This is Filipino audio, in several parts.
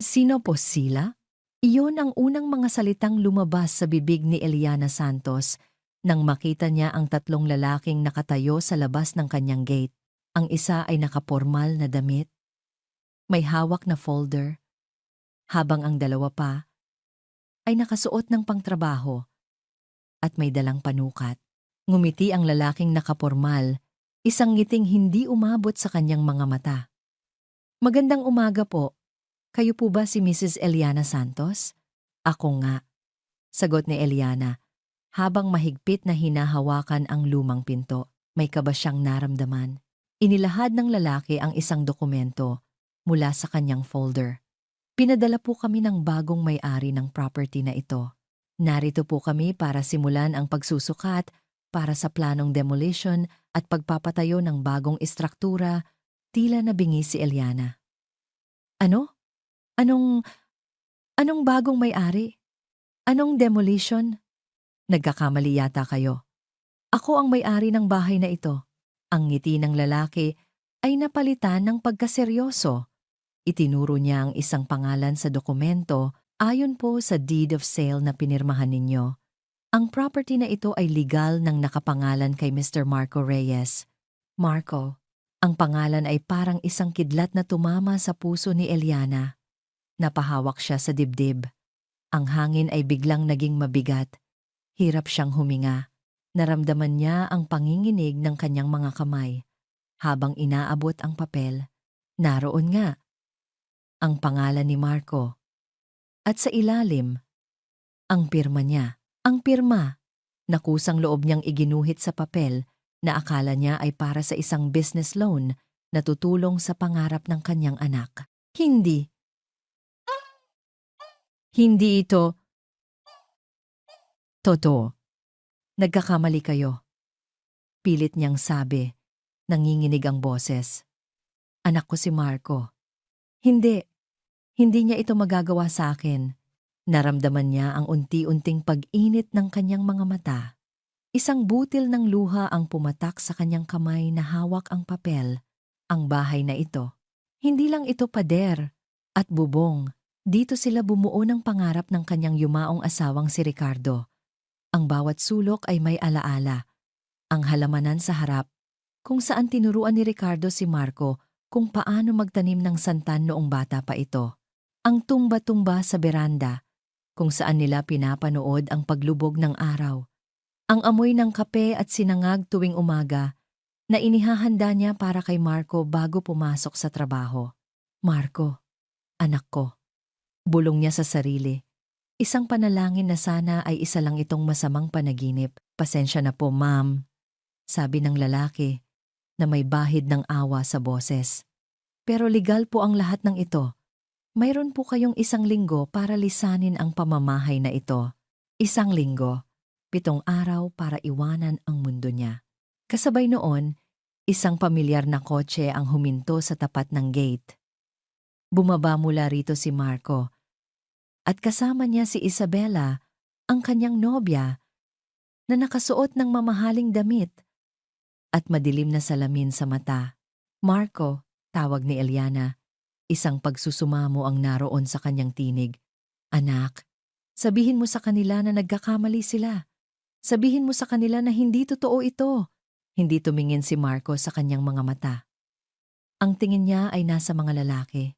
Sino po sila? Iyon ang unang mga salitang lumabas sa bibig ni Eliana Santos nang makita niya ang tatlong lalaking nakatayo sa labas ng kanyang gate. Ang isa ay nakapormal na damit, may hawak na folder, habang ang dalawa pa ay nakasuot ng pangtrabaho at may dalang panukat. Ngumiti ang lalaking nakapormal, isang ngiting hindi umabot sa kanyang mga mata. Magandang umaga po. Kayo po ba si Mrs. Eliana Santos? Ako nga, sagot ni Eliana, habang mahigpit na hinahawakan ang lumang pinto. May kaba siyang naramdaman. Inilahad ng lalaki ang isang dokumento mula sa kanyang folder. Pinadala po kami ng bagong may-ari ng property na ito. Narito po kami para simulan ang pagsusukat para sa planong demolition at pagpapatayo ng bagong istruktura. Tila nabingi si Eliana. Ano? Anong bagong may-ari? Anong demolition? Nagkakamali yata kayo. Ako ang may-ari ng bahay na ito. Ang ngiti ng lalaki ay napalitan ng pagkaseryoso. Itinuro niya ang isang pangalan sa dokumento ayon po sa deed of sale na pinirmahan ninyo. Ang property na ito ay legal nang nakapangalan kay Mr. Marco Reyes. Marco, ang pangalan ay parang isang kidlat na tumama sa puso ni Eliana. Napahawak siya sa dibdib. Ang hangin ay biglang naging mabigat. Hirap siyang huminga. Naramdaman niya ang panginginig ng kanyang mga kamay. Habang inaabot ang papel, naroon nga ang pangalan ni Marco. At sa ilalim, ang pirma niya. Ang pirma na kusang loob niyang iginuhit sa papel na akala niya ay para sa isang business loan na tutulong sa pangarap ng kanyang anak. Hindi. Hindi ito totoo. Nagkakamali kayo. Pilit niyang sabi, nanginginig ang boses. Anak ko si Marco. Hindi. Hindi niya ito magagawa sa akin. Naramdaman niya ang unti-unting pag-init ng kanyang mga mata. Isang butil ng luha ang pumatak sa kanyang kamay na hawak ang papel. Ang bahay na ito. Hindi lang ito pader at bubong. Dito sila bumuo ng pangarap ng kanyang yumaong asawang si Ricardo. Ang bawat sulok ay may alaala. Ang halamanan sa harap, kung saan tinuruan ni Ricardo si Marco kung paano magtanim ng santan noong bata pa ito. Ang tumba-tumba sa beranda, kung saan nila pinapanood ang paglubog ng araw. Ang amoy ng kape at sinangag tuwing umaga na inihahanda niya para kay Marco bago pumasok sa trabaho. Marco, anak ko. Bulong niya sa sarili. Isang panalangin na sana ay isa lang itong masamang panaginip. Pasensya na po, ma'am, sabi ng lalaki na may bahid ng awa sa boses. Pero legal po ang lahat ng ito. Mayroon po kayong 1 linggo para lisanin ang pamamahay na ito. 1 linggo, 7 araw para iwanan ang mundo niya. Kasabay noon, isang pamilyar na kotse ang huminto sa tapat ng gate. Bumaba mula rito si Marco. At kasama niya si Isabela, ang kanyang nobya, na nakasuot ng mamahaling damit at madilim na salamin sa mata. Marco, tawag ni Eliana, isang pagsusumamo ang naroon sa kanyang tinig. Anak, sabihin mo sa kanila na nagkakamali sila. Sabihin mo sa kanila na hindi totoo ito. Hindi tumingin si Marco sa kanyang mga mata. Ang tingin niya ay nasa mga lalaki.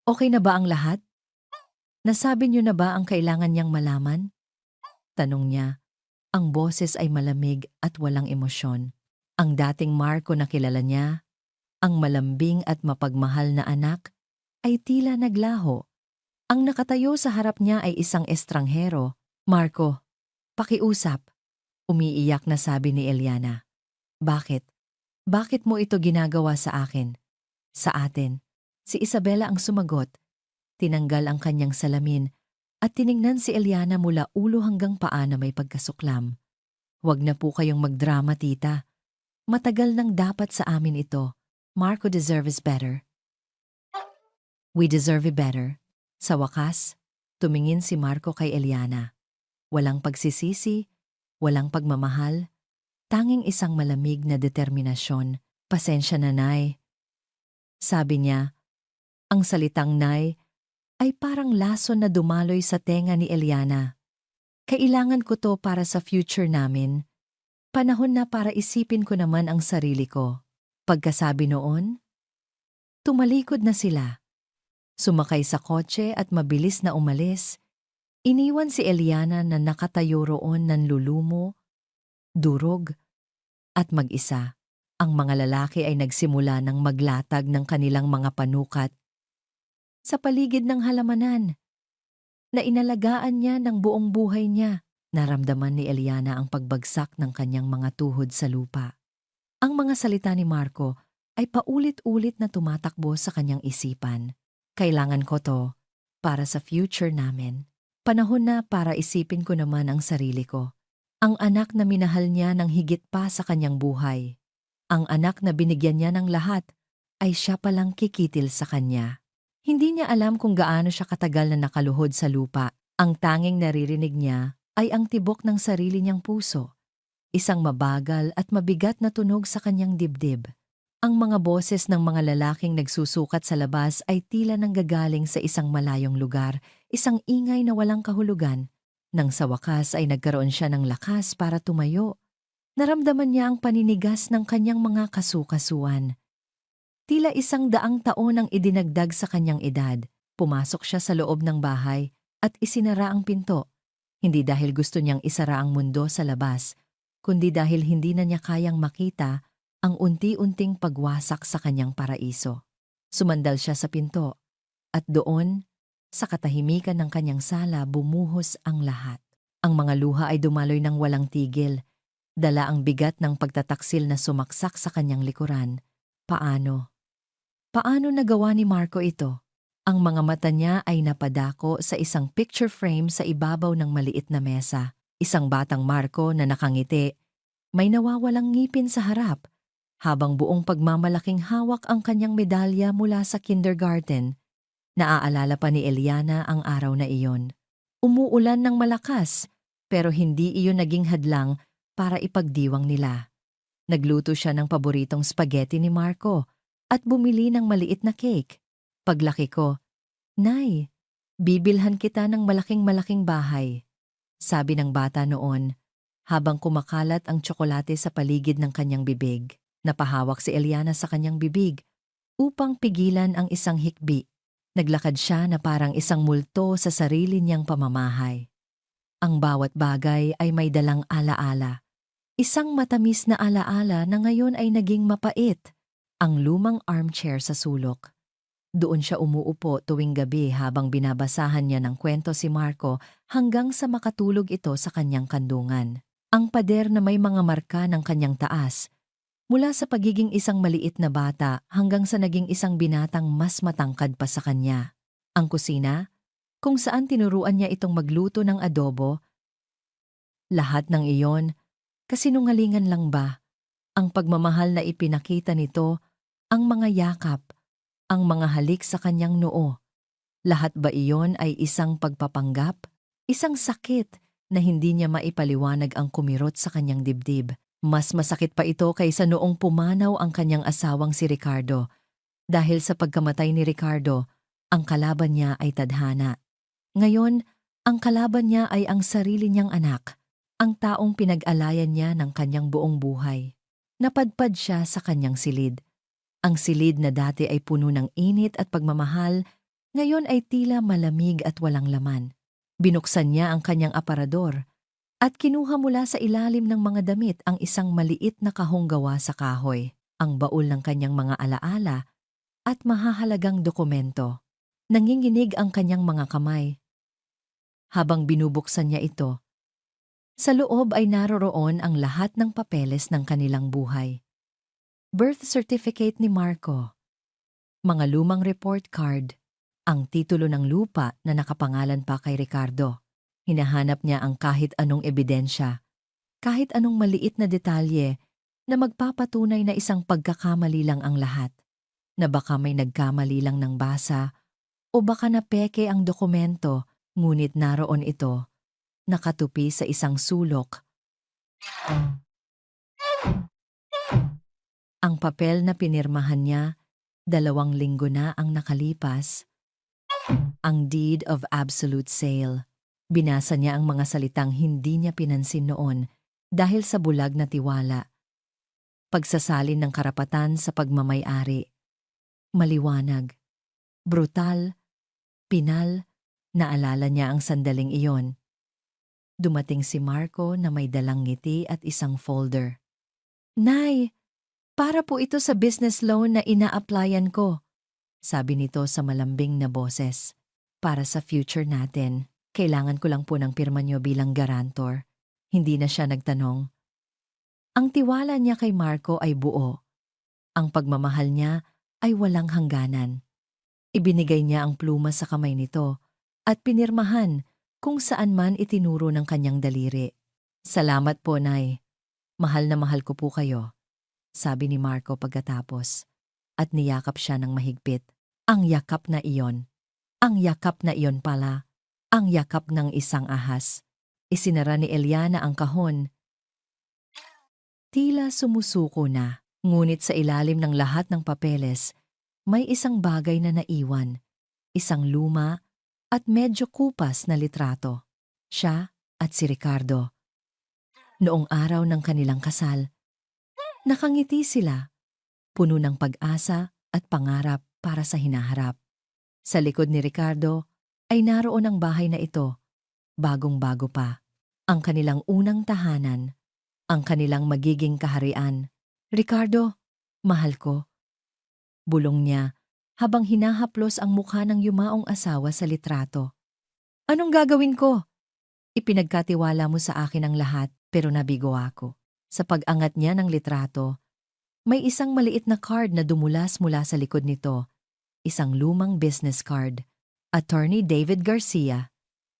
Okay na ba ang lahat? Nasabi niyo na ba ang kailangan niyang malaman? Tanong niya. Ang boses ay malamig at walang emosyon. Ang dating Marco na kilala niya, ang malambing at mapagmahal na anak, ay tila naglaho. Ang nakatayo sa harap niya ay isang estranghero. Marco, pakiusap. Umiiyak na sabi ni Eliana. Bakit? Bakit mo ito ginagawa sa akin? Sa atin. Si Isabela ang sumagot. Tinanggal ang kanyang salamin at tiningnan si Eliana mula ulo hanggang paa na may pagkasuklam. Huwag na po kayong magdrama, tita. Matagal nang dapat sa amin ito. Marco deserves better. We deserve it better. Sa wakas, tumingin si Marco kay Eliana. Walang pagsisisi, walang pagmamahal, tanging isang malamig na determinasyon. Pasensya na, Nay. Sabi niya, ang salitang Nay ay parang lason na dumaloy sa tenga ni Eliana. Kailangan ko to para sa future namin. Panahon na para isipin ko naman ang sarili ko. Pagkasabi noon, tumalikod na sila. Sumakay sa kotse at mabilis na umalis. Iniwan si Eliana na nakatayo roon nanlulumo, durog, at mag-isa. Ang mga lalaki ay nagsimula ng maglatag ng kanilang mga panukat sa paligid ng halamanan na inalagaan niya ng buong buhay niya. Naramdaman ni Eliana ang pagbagsak ng kanyang mga tuhod sa lupa. Ang mga salita ni Marco ay paulit-ulit na tumatakbo sa kanyang isipan. Kailangan ko to para sa future namin. Panahon na para isipin ko naman ang sarili ko. Ang anak na minahal niya ng higit pa sa kanyang buhay. Ang anak na binigyan niya ng lahat ay siya palang kikitil sa kanya. Hindi niya alam kung gaano siya katagal na nakaluhod sa lupa. Ang tanging naririnig niya ay ang tibok ng sarili niyang puso. Isang mabagal at mabigat na tunog sa kanyang dibdib. Ang mga boses ng mga lalaking nagsusukat sa labas ay tila nanggagaling sa isang malayong lugar, isang ingay na walang kahulugan. Nang sa wakas ay nagkaroon siya ng lakas para tumayo. Naramdaman niya ang paninigas ng kanyang mga kasukasuan. Tila 100 taon ang idinagdag sa kanyang edad. Pumasok siya sa loob ng bahay at isinara ang pinto. Hindi dahil gusto niyang isara ang mundo sa labas, kundi dahil hindi na niya kayang makita ang unti-unting pagwasak sa kanyang paraiso. Sumandal siya sa pinto, at doon, sa katahimikan ng kanyang sala, bumuhos ang lahat. Ang mga luha ay dumaloy ng walang tigil, dala ang bigat ng pagtataksil na sumaksak sa kanyang likuran. Paano? Paano nagawa ni Marco ito? Ang mga mata niya ay napadako sa isang picture frame sa ibabaw ng maliit na mesa. Isang batang Marco na nakangiti, may nawawalang ngipin sa harap, habang buong pagmamalaking hawak ang kanyang medalya mula sa kindergarten. Naaalala pa ni Eliana ang araw na iyon. Umuulan ng malakas, pero hindi iyon naging hadlang para ipagdiwang nila. Nagluto siya ng paboritong spaghetti ni Marco at bumili ng maliit na cake. Paglaki ko, "Nay, bibilhan kita ng malaking-malaking bahay," sabi ng bata noon, habang kumakalat ang tsokolate sa paligid ng kanyang bibig. Napahawak si Eliana sa kanyang bibig upang pigilan ang isang hikbi. Naglakad siya na parang isang multo sa sarili niyang pamamahay. Ang bawat bagay ay may dalang alaala. Isang matamis na alaala na ngayon ay naging mapait. Ang lumang armchair sa sulok. Doon siya umuupo tuwing gabi habang binabasahan niya ng kwento si Marco hanggang sa makatulog ito sa kanyang kandungan. Ang pader na may mga marka ng kanyang taas, mula sa pagiging isang maliit na bata hanggang sa naging isang binatang mas matangkad pa sa kanya. Ang kusina, kung saan tinuruan niya itong magluto ng adobo. Lahat ng iyon, kasinungalingan lang ba? Ang pagmamahal na ipinakita nito, ang mga yakap, ang mga halik sa kanyang noo. Lahat ba iyon ay isang pagpapanggap? Isang sakit na hindi niya maipaliwanag ang kumirot sa kanyang dibdib. Mas masakit pa ito kaysa noong pumanaw ang kanyang asawang si Ricardo. Dahil sa pagkamatay ni Ricardo, ang kalaban niya ay tadhana. Ngayon, ang kalaban niya ay ang sarili niyang anak, ang taong pinag-alayan niya ng kanyang buong buhay. Napadpad siya sa kanyang silid. Ang silid na dati ay puno ng init at pagmamahal, ngayon ay tila malamig at walang laman. Binuksan niya ang kanyang aparador at kinuha mula sa ilalim ng mga damit ang isang maliit na kahong gawa sa kahoy, ang baul ng kanyang mga alaala at mahahalagang dokumento. Nanginginig ang kanyang mga kamay. Habang binubuksan niya ito, sa loob ay naroroon ang lahat ng papeles ng kanilang buhay. Birth certificate ni Marco, mga lumang report card, ang titulo ng lupa na nakapangalan pa kay Ricardo. Hinahanap niya ang kahit anong ebidensya, kahit anong maliit na detalye na magpapatunay na isang pagkakamali lang ang lahat, na baka may nagkamali lang ng basa o baka napeke ang dokumento, ngunit naroon ito, nakatupi sa isang sulok. Ang papel na pinirmahan niya, 2 linggo na ang nakalipas. Ang deed of absolute sale. Binasa niya ang mga salitang hindi niya pinansin noon dahil sa bulag na tiwala. Pagsasalin ng karapatan sa pagmamay-ari. Maliwanag. Brutal. Pinal. Naalala niya ang sandaling iyon. Dumating si Marco na may dalang ngiti at isang folder. Nay, para po ito sa business loan na ina-applyan ko, sabi nito sa malambing na boses. Para sa future natin, kailangan ko lang po ng pirma niyo bilang garantor. Hindi na siya nagtanong. Ang tiwala niya kay Marco ay buo. Ang pagmamahal niya ay walang hangganan. Ibinigay niya ang pluma sa kamay nito at pinirmahan kung saan man itinuro ng kanyang daliri. Salamat po, Nay. Mahal na mahal ko po kayo, sabi ni Marco pagkatapos, at niyakap siya ng mahigpit. Ang yakap na iyon. Ang yakap na iyon pala. Ang yakap ng isang ahas. Isinara ni Eliana ang kahon. Tila sumusuko na, ngunit sa ilalim ng lahat ng papeles, may isang bagay na naiwan. Isang luma at medyo kupas na litrato. Siya at si Ricardo. Noong araw ng kanilang kasal, nakangiti sila, puno ng pag-asa at pangarap para sa hinaharap. Sa likod ni Ricardo ay naroon ang bahay na ito, bagong-bago pa. Ang kanilang unang tahanan, ang kanilang magiging kaharian. Ricardo, mahal ko. Bulong niya habang hinahaplos ang mukha ng yumaong asawa sa litrato. Anong gagawin ko? Ipinagkatiwala mo sa akin ang lahat pero nabigo ako. Sa pag-angat niya ng litrato, may isang maliit na card na dumulas mula sa likod nito. Isang lumang business card. Attorney David Garcia.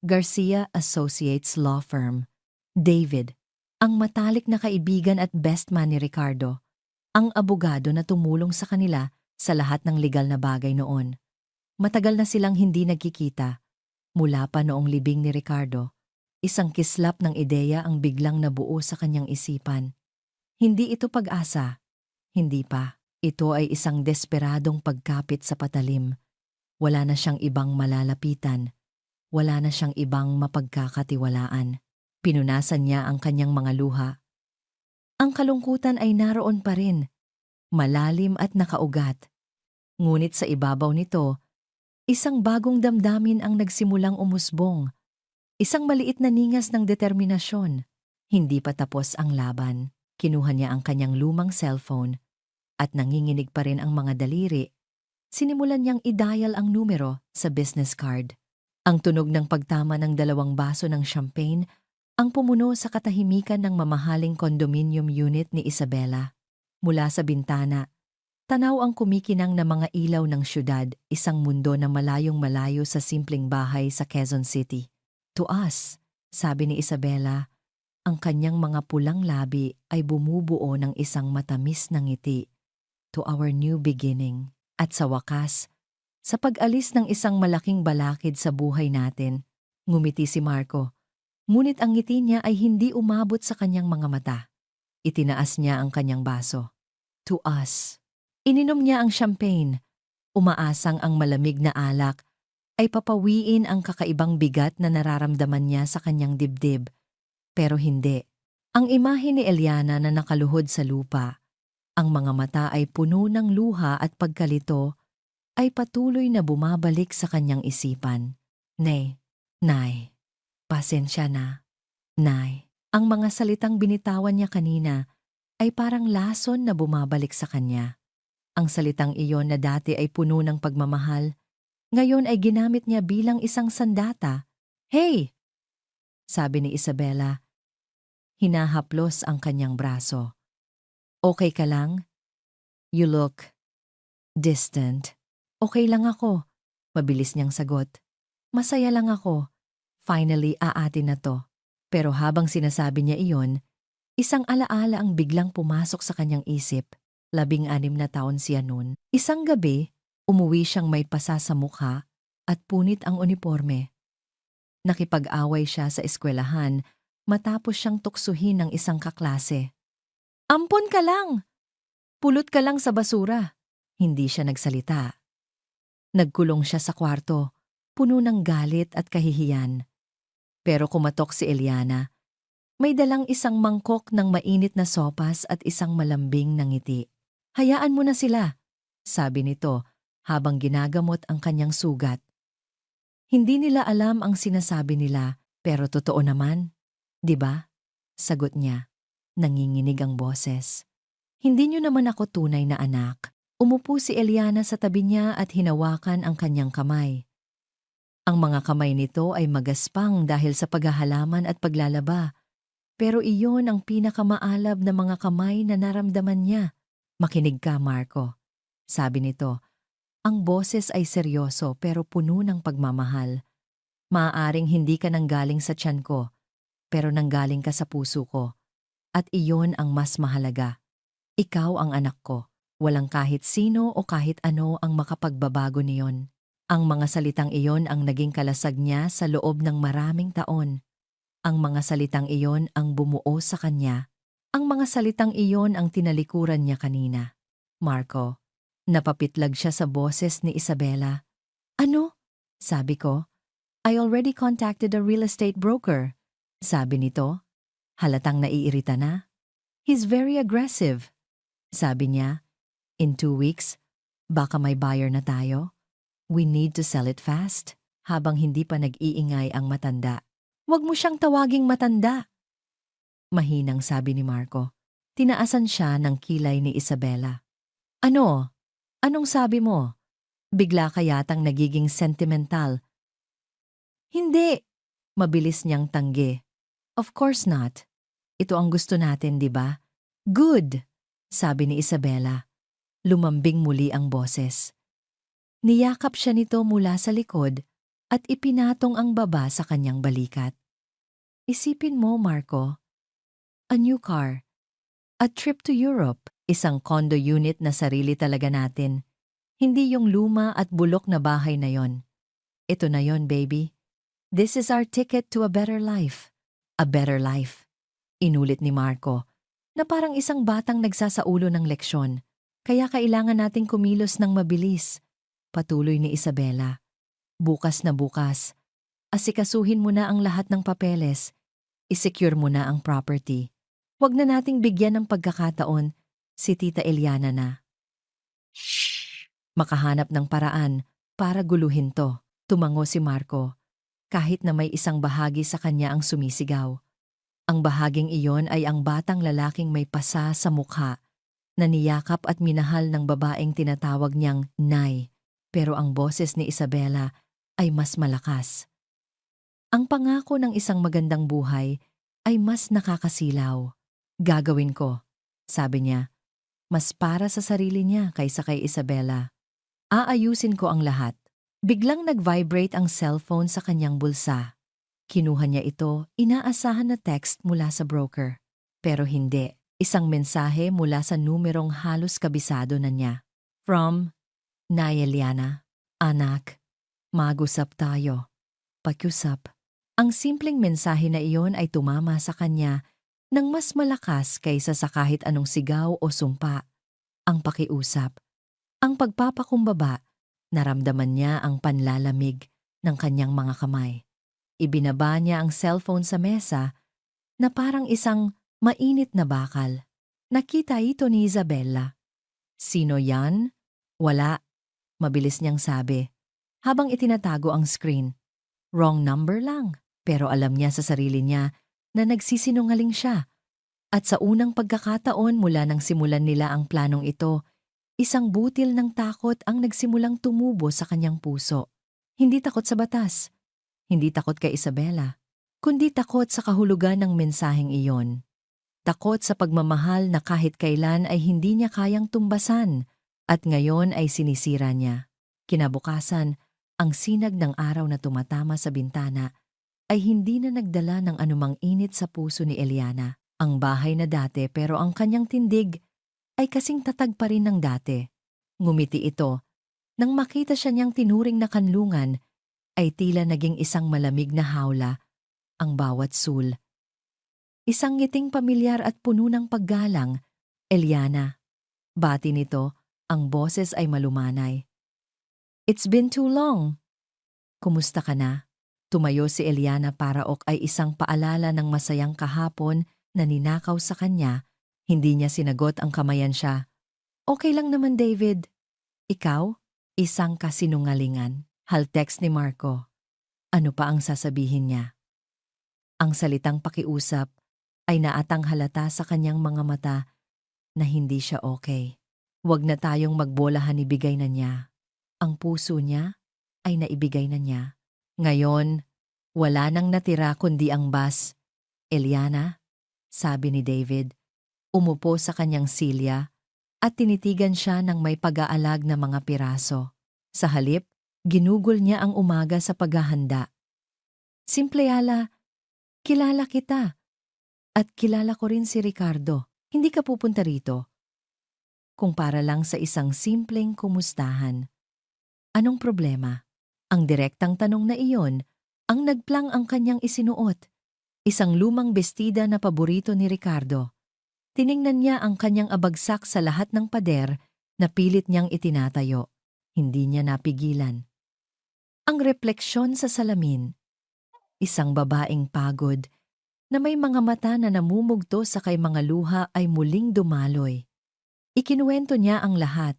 Garcia Associates Law Firm. David, ang matalik na kaibigan at best man ni Ricardo. Ang abogado na tumulong sa kanila sa lahat ng legal na bagay noon. Matagal na silang hindi nagkikita. Mula pa noong libing ni Ricardo, isang kislap ng ideya ang biglang nabuo sa kanyang isipan. Hindi ito pag-asa. Hindi pa. Ito ay isang desperadong pagkapit sa patalim. Wala na siyang ibang malalapitan. Wala na siyang ibang mapagkakatiwalaan. Pinunasan niya ang kanyang mga luha. Ang kalungkutan ay naroon pa rin, malalim at nakaugat. Ngunit sa ibabaw nito, isang bagong damdamin ang nagsimulang umusbong. Isang maliit na ningas ng determinasyon. Hindi pa tapos ang laban. Kinuha niya ang kanyang lumang cellphone at nanginginig pa rin ang mga daliri. Sinimulan niyang i-dial ang numero sa business card. Ang tunog ng pagtama ng 2 baso ng champagne ang pumuno sa katahimikan ng mamahaling condominium unit ni Isabela. Mula sa bintana, tanaw ang kumikinang na mga ilaw ng syudad, isang mundo na malayong malayo sa simpleng bahay sa Quezon City. To us, sabi ni Isabela, ang kanyang mga pulang labi ay bumubuo ng isang matamis na ngiti. To our new beginning. At sa wakas, sa pag-alis ng isang malaking balakid sa buhay natin, ngumiti si Marco. Ngunit ang ngiti niya ay hindi umabot sa kanyang mga mata. Itinaas niya ang kanyang baso. To us. Ininom niya ang champagne. Umaasang ang malamig na alak ay papawiin ang kakaibang bigat na nararamdaman niya sa kanyang dibdib. Pero hindi. Ang imahe ni Eliana na nakaluhod sa lupa, ang mga mata ay puno ng luha at pagkalito, ay patuloy na bumabalik sa kanyang isipan. Nay, pasensya na. Nay, ang mga salitang binitawan niya kanina ay parang lason na bumabalik sa kanya. Ang salitang iyon na dati ay puno ng pagmamahal, ngayon ay ginamit niya bilang isang sandata. Hey! Sabi ni Isabela. Hinahaplos ang kanyang braso. Okay ka lang? You look distant. Okay lang ako. Mabilis niyang sagot. Masaya lang ako. Finally, aatin na to. Pero habang sinasabi niya iyon, isang alaala ang biglang pumasok sa kanyang isip. 16 na taon siya noon. Isang gabi, umuwi siyang may pasa sa mukha at punit ang uniforme. Nakipag-away siya sa eskwelahan matapos siyang tuksuhin ng isang kaklase. Ampon ka lang! Pulot ka lang sa basura. Hindi siya nagsalita. Nagkulong siya sa kwarto, puno ng galit at kahihiyan. Pero kumatok si Eliana. May dalang isang mangkok ng mainit na sopas at isang malambing na ngiti. Hayaan mo na sila, sabi nito habang ginagamot ang kanyang sugat. Hindi nila alam ang sinasabi nila, pero totoo naman. 'Di ba? Sagot niya. Nanginginig ang boses. Hindi niyo naman ako tunay na anak. Umupo si Eliana sa tabi niya at hinawakan ang kanyang kamay. Ang mga kamay nito ay magaspang dahil sa paghahalaman at paglalaba. Pero iyon ang pinakamaalab na mga kamay na naramdaman niya. Makinig ka, Marco. Sabi nito, ang boses ay seryoso pero puno ng pagmamahal. Maaaring hindi ka nanggaling sa tiyan ko, pero nanggaling ka sa puso ko. At iyon ang mas mahalaga. Ikaw ang anak ko. Walang kahit sino o kahit ano ang makapagbabago niyon. Ang mga salitang iyon ang naging kalasag niya sa loob ng maraming taon. Ang mga salitang iyon ang bumuo sa kanya. Ang mga salitang iyon ang tinalikuran niya kanina. Marco, napapitlag siya sa boses ni Isabela. Ano? Sabi ko. I already contacted a real estate broker. Sabi nito. Halatang naiirita na. He's very aggressive. Sabi niya, in 2 weeks, baka may buyer na tayo. We need to sell it fast. Habang hindi pa nag-iingay ang matanda. Huwag mo siyang tawaging matanda. Mahinang sabi ni Marco. Tinaasan siya ng kilay ni Isabela. Ano? Anong sabi mo? Bigla ka yatang nagiging sentimental. Hindi. Mabilis niyang tanggi. Of course not. Ito ang gusto natin, di ba? Good, sabi ni Isabela. Lumambing muli ang boses. Niyakap siya nito mula sa likod at ipinatong ang baba sa kanyang balikat. Isipin mo, Marco, a new car, a trip to Europe, isang condo unit na sarili talaga natin. Hindi yung luma at bulok na bahay na yon. Ito na yon, baby. This is our ticket to a better life. A better life. Inulit ni Marco, na parang isang batang nagsasaulo ng leksyon. Kaya kailangan nating kumilos ng mabilis. Patuloy ni Isabela. Bukas na bukas. Asikasuhin mo na ang lahat ng papeles. I-secure mo na ang property. Huwag na nating bigyan ng pagkakataon si Tita Eliana na. Makahanap ng paraan para guluhin to. Tumango si Marco. Kahit na may isang bahagi sa kanya ang sumisigaw. Ang bahaging iyon ay ang batang lalaking may pasa sa mukha na niyakap at minahal ng babaeng tinatawag niyang Nay. Pero ang boses ni Isabela ay mas malakas. Ang pangako ng isang magandang buhay ay mas nakakasilaw. Gagawin ko, sabi niya. Mas para sa sarili niya kaysa kay Isabela. Aayusin ko ang lahat. Biglang nag-vibrate ang cellphone sa kanyang bulsa. Kinuha niya ito, inaasahan na text mula sa broker. Pero hindi, isang mensahe mula sa numerong halos kabisado na niya. From Nay Eliana, anak, mag-usap tayo. Pakiusap. Ang simpleng mensahe na iyon ay tumama sa kanya nang mas malakas kaysa sa kahit anong sigaw o sumpa. Ang pakiusap. Ang pagpapakumbaba, naramdaman niya ang panlalamig ng kanyang mga kamay. Ibinaba niya ang cellphone sa mesa na parang isang mainit na bakal. Nakita ito ni Isabela. Sino yan? Wala. Mabilis niyang sabi, habang itinatago ang screen. Wrong number lang, pero alam niya sa sarili niya na nagsisinungaling siya. At sa unang pagkakataon mula nang simulan nila ang planong ito, isang butil ng takot ang nagsimulang tumubo sa kanyang puso. Hindi takot sa batas, hindi takot kay Isabela, kundi takot sa kahulugan ng mensaheng iyon. Takot sa pagmamahal na kahit kailan ay hindi niya kayang tumbasan. At ngayon ay sinisira niya. Kinabukasan, ang sinag ng araw na tumatama sa bintana ay hindi na nagdala ng anumang init sa puso ni Eliana. Ang bahay na dati pero ang kanyang tindig ay kasing tatag pa rin ng dati. Ngumiti ito. Nang makita siya niyang tinuring na kanlungan, ay tila naging isang malamig na hawla ang bawat sul. Isang ngiting pamilyar at puno ng paggalang. Eliana. Bati nito. Ang boses ay malumanay. It's been too long. Kumusta ka na? Tumayo si Eliana Paraok ay isang paalala ng masayang kahapon na ninakaw sa kanya. Hindi niya sinagot ang kamayan siya. Okay lang naman, David. Ikaw? Isang kasinungalingan. Haltext ni Marco. Ano pa ang sasabihin niya? Ang salitang pakiusap ay naatang halata sa kanyang mga mata na hindi siya okay. Huwag na tayong magbolahan, ibigay na niya. Ang puso niya ay naibigay na niya. Ngayon, wala nang natira kundi ang bus. Eliana, sabi ni David, umupo sa kanyang silya at tinitigan siya ng may pag-aalag na mga piraso. Sa halip, ginugol niya ang umaga sa paghahanda. Simple ala, kilala kita. At kilala ko rin si Ricardo. Hindi ka pupunta rito kung para lang sa isang simpleng kumustahan. Anong problema? Ang direktang tanong na iyon ang nagplang ang kanyang isinuot. Isang lumang bestida na paborito ni Ricardo. Tiningnan niya ang kanyang abagsak sa lahat ng pader na pilit niyang itinatayo. Hindi niya napigilan. Ang refleksyon sa salamin. Isang babaeng pagod na may mga mata na namumugto sa kay mga luha ay muling dumaloy. Ikinuwento niya ang lahat.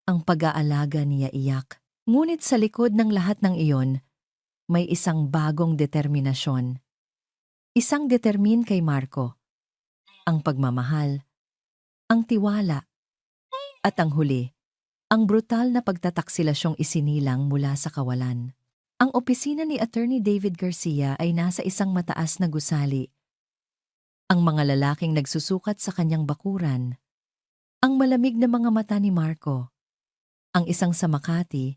Ang pag-aalaga niya iyak. Ngunit sa likod ng lahat ng iyon, may isang bagong determinasyon. Isang determin kay Marco. Ang pagmamahal, ang tiwala, at ang huli, ang brutal na pagtataksilasyong isinilang mula sa kawalan. Ang opisina ni Attorney David Garcia ay nasa isang mataas na gusali. Ang mga lalaking nagsusukat sa kanyang bakuran. Ang malamig na mga mata ni Marco. Ang isang sa Makati,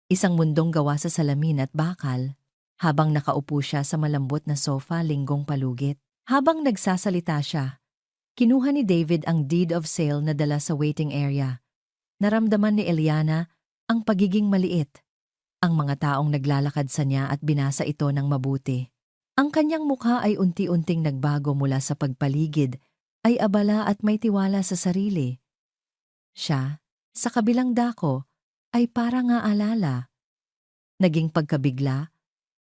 isang mundong gawa sa salamin at bakal, habang nakaupo siya sa malambot na sofa linggong palugit. Habang nagsasalita siya, kinuha ni David ang deed of sale na dala sa waiting area. Naramdaman ni Eliana ang pagiging maliit. Ang mga taong naglalakad sa niya at binasa ito ng mabuti. Ang kanyang mukha ay unti-unting nagbago mula sa pagpaligid, ay abala at may tiwala sa sarili. Siya, sa kabilang dako, ay parang aalala. Naging pagkabigla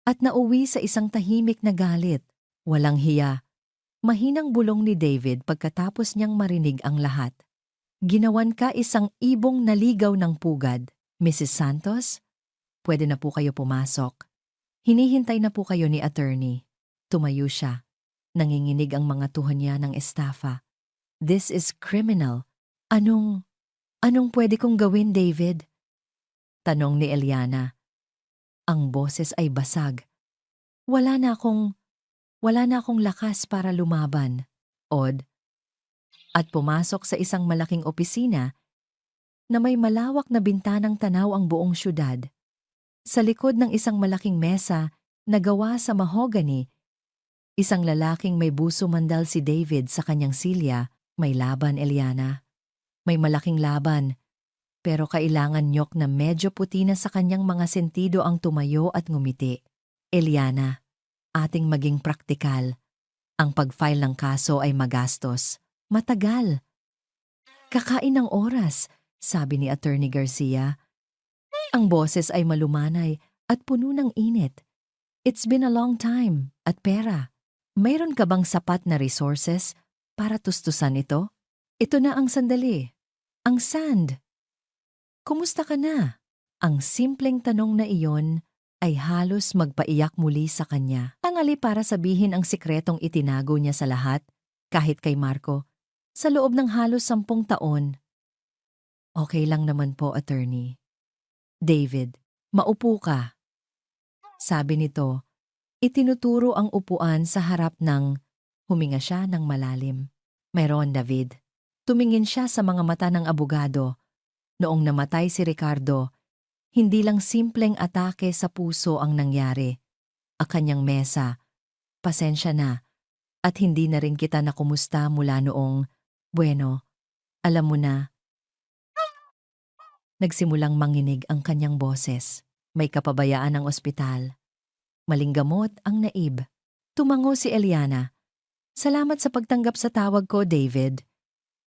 at nauwi sa isang tahimik na galit. Walang hiya. Mahinang bulong ni David pagkatapos niyang marinig ang lahat. Ginawan ka isang ibong naligaw ng pugad. Mrs. Santos, pwede na po kayo pumasok. Hinihintay na po kayo ni attorney. Tumayo siya. Nanginginig ang mga tuhod niya ng estafa. This is criminal. Anong pwede kong gawin, David? Tanong ni Eliana. Ang boses ay basag. Wala na akong lakas para lumaban. Odd. At pumasok sa isang malaking opisina na may malawak na bintanang tanaw ang buong syudad. Sa likod ng isang malaking mesa na gawa sa mahogany, isang lalaking may buso mandal si David sa kanyang silya. May laban, Eliana. May malaking laban. Pero kailangan nyok na medyo puti na sa kanyang mga sentido ang tumayo at ngumiti. Eliana, ating maging praktikal. Ang pag-file ng kaso ay magastos. Matagal. Kakain ng oras, sabi ni Attorney Garcia. Ang boses ay malumanay at puno ng init. It's been a long time. At pera. Mayroon ka bang sapat na resources para tustusan ito? Ito na ang sandali. Ang sand. Kumusta ka na? Ang simpleng tanong na iyon ay halos magpaiyak muli sa kanya. Tangali para sabihin ang sikretong itinago niya sa lahat, kahit kay Marco, sa loob ng halos 10 taon. Okay lang naman po, attorney. David, maupo ka. Sabi nito, itinuturo ang upuan sa harap ng huminga siya ng malalim. Meron, David. Tumingin siya sa mga mata ng abogado. Noong namatay si Ricardo, hindi lang simpleng atake sa puso ang nangyari. Ang kanyang mesa, pasensya na, at hindi na rin kita nakumusta mula noong, bueno, alam mo na. Nagsimulang manginig ang kanyang boses. May kapabayaan ng ospital. Maling gamot ang naib. Tumango si Eliana. Salamat sa pagtanggap sa tawag ko, David.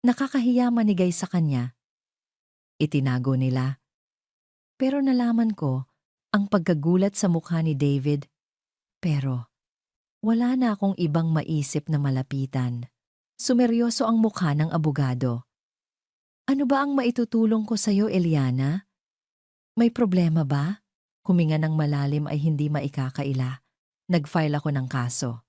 Nakakahiya manigay sa kanya. Itinago nila. Pero nalaman ko, ang pagkagulat sa mukha ni David. Pero wala na akong ibang maisip na malapitan. Sumeryoso ang mukha ng abogado. Ano ba ang maitutulong ko sa'yo, Eliana? May problema ba? Huminga ng malalim ay hindi maikakaila. Nag-file ako ng kaso.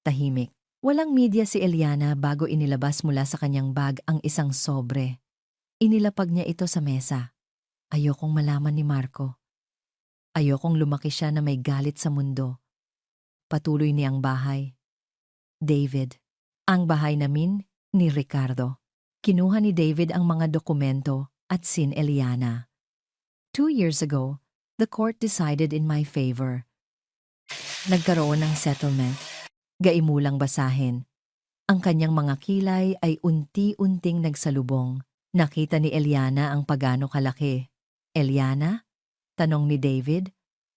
Tahimik. Walang media si Eliana bago inilabas mula sa kanyang bag ang isang sobre. Inilapag niya ito sa mesa. Ayokong malaman ni Marco. Ayokong lumaki siya na may galit sa mundo. Patuloy niyang bahay. David. Ang bahay namin ni Ricardo. Kinuha ni David ang mga dokumento at sin Eliana. 2 years ago, the court decided in my favor. Nagkaroon ng settlement. Gaimulang basahin. Ang kanyang mga kilay ay unti-unting nagsalubong. Nakita ni Eliana ang pagano kalaki. Eliana? Tanong ni David.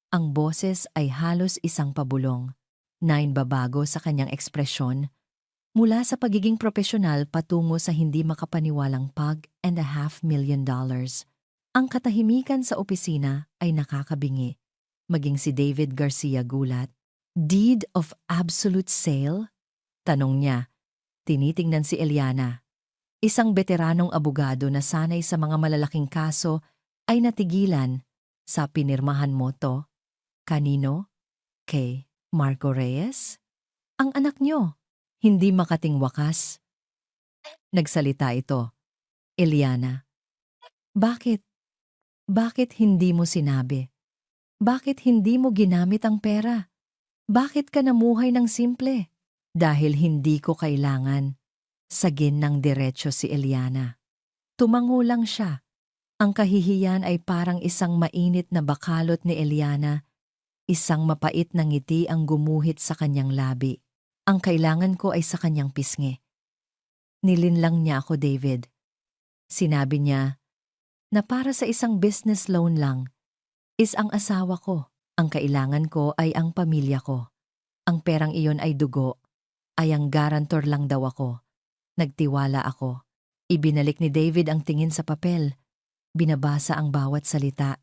Ang boses ay halos isang pabulong. Nainbabago sa kanyang ekspresyon. Mula sa pagiging profesional patungo sa hindi makapaniwalang $1.5 million. Ang katahimikan sa opisina ay nakakabingi. Maging si David Garcia gulat. Deed of absolute sale? Tanong niya. Tinitingnan si Eliana. Isang veteranong abogado na sanay sa mga malalaking kaso ay natigilan sa pinirmahan mo to. Kanino? Kay Marco Reyes? Ang anak niyo. Hindi makating wakas. Nagsalita ito. Eliana. Bakit? Bakit hindi mo sinabi? Bakit hindi mo ginamit ang pera? Bakit ka namuhay ng simple? Dahil hindi ko kailangan. Sagin ng diretso si Eliana. Tumango lang siya. Ang kahihiyan ay parang isang mainit na bakalot ni Eliana. Isang mapait na ngiti ang gumuhit sa kanyang labi. Ang kailangan ko ay sa kanyang pisngi. Nilinlang niya ako, David. Sinabi niya na para sa isang business loan lang is ang asawa ko. Ang kailangan ko ay ang pamilya ko. Ang perang iyon ay dugo. Ay ang garantor lang daw ako. Nagtiwala ako. Ibinalik ni David ang tingin sa papel. Binabasa ang bawat salita.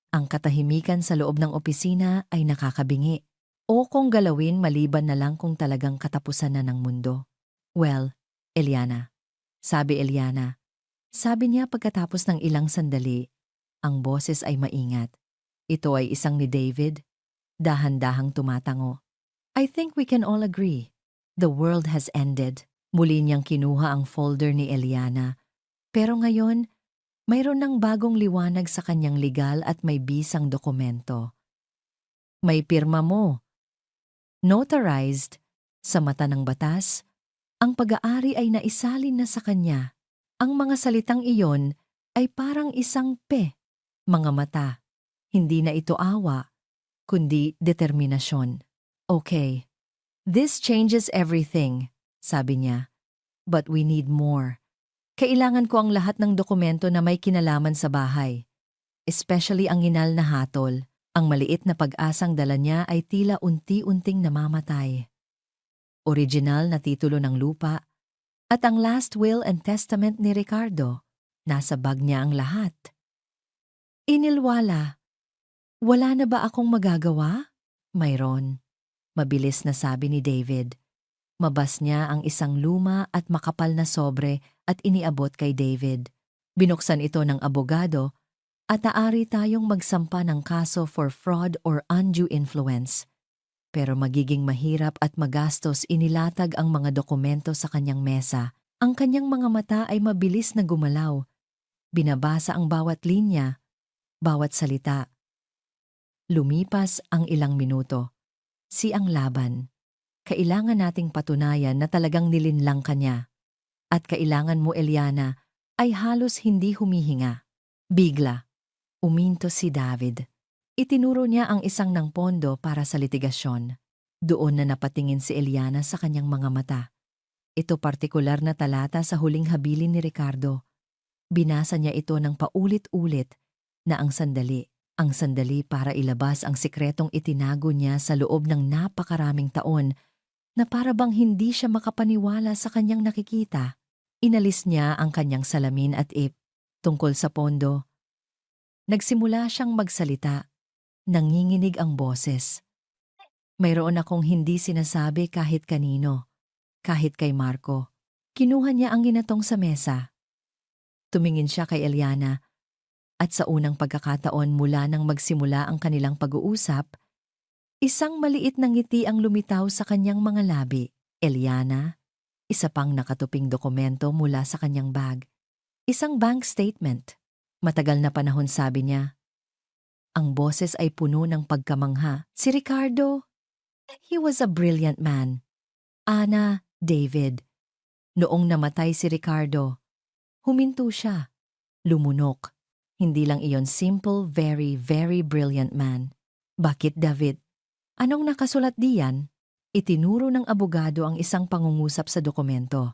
Ang katahimikan sa loob ng opisina ay nakakabingi. O kung galawin maliban na lang kung talagang katapusan na ng mundo. Well, Eliana. Sabi Eliana. Sabi niya pagkatapos ng ilang sandali, ang boses ay maingat. Ito ay isang ni David. Dahan-dahang tumatango. I think we can all agree. The world has ended. Muli niyang kinuha ang folder ni Eliana. Pero ngayon, mayroon ng bagong liwanag sa kanyang legal at may bisang dokumento. May pirma mo. Notarized, sa mata ng batas, ang pag-aari ay naisalin na sa kanya. Ang mga salitang iyon ay parang isang P, mga mata. Hindi na ito awa, kundi determinasyon. Okay, this changes everything, sabi niya. But we need more. Kailangan ko ang lahat ng dokumento na may kinalaman sa bahay. Especially ang inal na hatol. Ang maliit na pag-asang dala niya ay tila unti-unting namamatay. Original na titulo ng lupa at ang last will and testament ni Ricardo. Nasa bag niya ang lahat. Inilwala. Wala na ba akong magagawa? Mayroon. Mabilis na sabi ni David. Mabas niya ang isang luma at makapal na sobre at iniabot kay David. Binuksan ito ng abogado at aari tayong magsampa ng kaso for fraud or undue influence. Pero magiging mahirap at magastos inilatag ang mga dokumento sa kanyang mesa. Ang kanyang mga mata ay mabilis na gumalaw. Binabasa ang bawat linya, bawat salita. Lumipas ang ilang minuto. Siang laban. Kailangan nating patunayan na talagang nilinlang ka niya. At kailangan mo, Eliana, ay halos hindi humihinga. Bigla. Uminto si David. Itinuro niya ang isang ng pondo para sa litigasyon. Doon na napatingin si Eliana sa kanyang mga mata. Ito partikular na talata sa huling habilin ni Ricardo. Binasa niya ito ng paulit-ulit na ang sandali para ilabas ang sikretong itinago niya sa loob ng napakaraming taon na para bang hindi siya makapaniwala sa kanyang nakikita. Inalis niya ang kanyang salamin at ip tungkol sa pondo. Nagsimula siyang magsalita. Nanginginig ang boses. Mayroon akong hindi sinasabi kahit kanino, kahit kay Marco. Kinuha niya ang ginatong sa mesa. Tumingin siya kay Eliana at sa unang pagkakataon mula nang magsimula ang kanilang pag-uusap, isang maliit na ngiti ang lumitaw sa kanyang mga labi. Eliana, isa pang nakatuping dokumento mula sa kanyang bag. Isang bank statement. Matagal na panahon sabi niya. Ang boses ay puno ng pagkamangha. Si Ricardo. He was a brilliant man. Ana, David. Noong namatay si Ricardo, huminto siya. Lumunok. Hindi lang iyon simple, very, very brilliant man. Bakit David? Anong nakasulat diyan? Itinuro ng abogado ang isang pangungusap sa dokumento.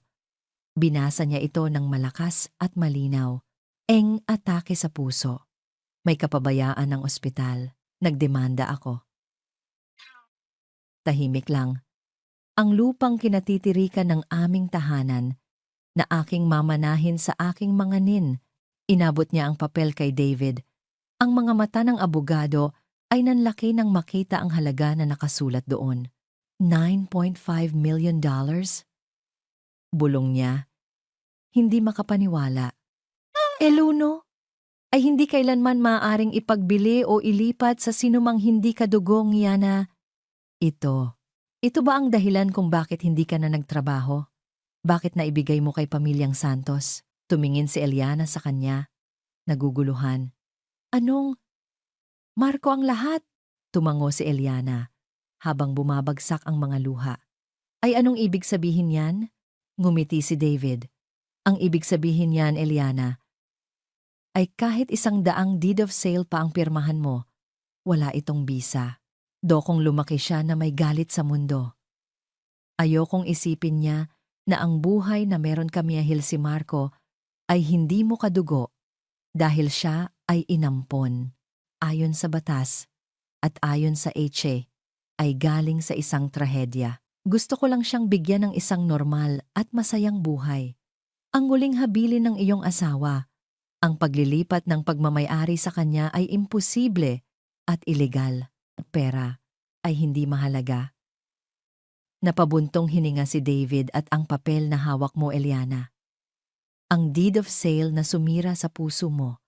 Binasa niya ito ng malakas at malinaw. Atake sa puso. May kapabayaan ng ospital. Nagdemanda ako. Tahimik lang. Ang lupang kinatitirikan ng aming tahanan na aking mamanahin sa aking mga nin. Inabot niya ang papel kay David. Ang mga mata ng abogado ay nanlaki nang makita ang halaga na nakasulat doon. $9.5 million? Bulong niya. Hindi makapaniwala. Eluno, ay hindi kailanman maaaring ipagbili o ilipat sa sinumang hindi kadugong Yana. Ito ba ang dahilan kung bakit hindi ka na nagtrabaho? Bakit naibigay mo kay Pamilyang Santos? Tumingin si Eliana sa kanya. Naguguluhan. Anong? Marco ang lahat? Tumango si Eliana habang bumabagsak ang mga luha. Ay anong ibig sabihin yan? Ngumiti si David. Ang ibig sabihin yan, Eliana, ay kahit 100 deed of sale pa ang pirmahan mo, wala itong bisa. Dokong lumaki siya na may galit sa mundo. Ayokong isipin niya na ang buhay na meron kamiyahil si Marco ay hindi mo kadugo dahil siya ay inampon. Ayon sa batas at ayon sa HA ay galing sa isang trahedya. Gusto ko lang siyang bigyan ng isang normal at masayang buhay. Ang huling habilin ng iyong asawa, ang paglilipat ng pagmamay-ari sa kanya ay imposible at ilegal. Pera ay hindi mahalaga. Napabuntong hininga si David at ang papel na hawak mo, Eliana. Ang deed of sale na sumira sa puso mo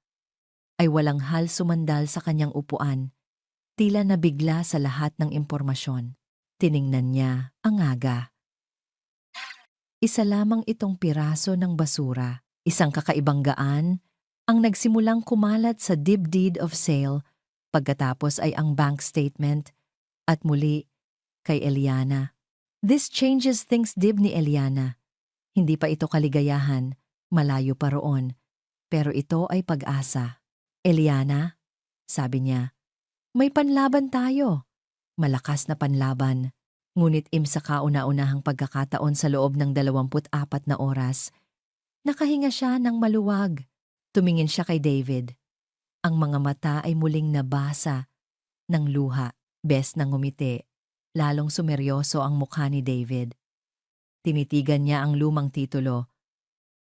ay walang hal sumandal sa kanyang upuan, tila nabigla sa lahat ng impormasyon. Tiningnan niya ang aga. Isa lamang itong piraso ng basura, isang kakaibang gaan, ang nagsimulang kumalat sa deed of sale, pagkatapos ay ang bank statement, at muli kay Eliana. This changes things, ni Eliana. Hindi pa ito kaligayahan, malayo pa roon, pero ito ay pag-asa. Eliana, sabi niya, may panlaban tayo. Malakas na panlaban. Ngunit sa kauna-unahang pagkakataon sa loob ng 24 na oras, nakahinga siya ng maluwag. Tumingin siya kay David. Ang mga mata ay muling nabasa ng luha. Bes na ngumiti, lalong sumeryoso ang mukha ni David. Tinitigan niya ang lumang titulo.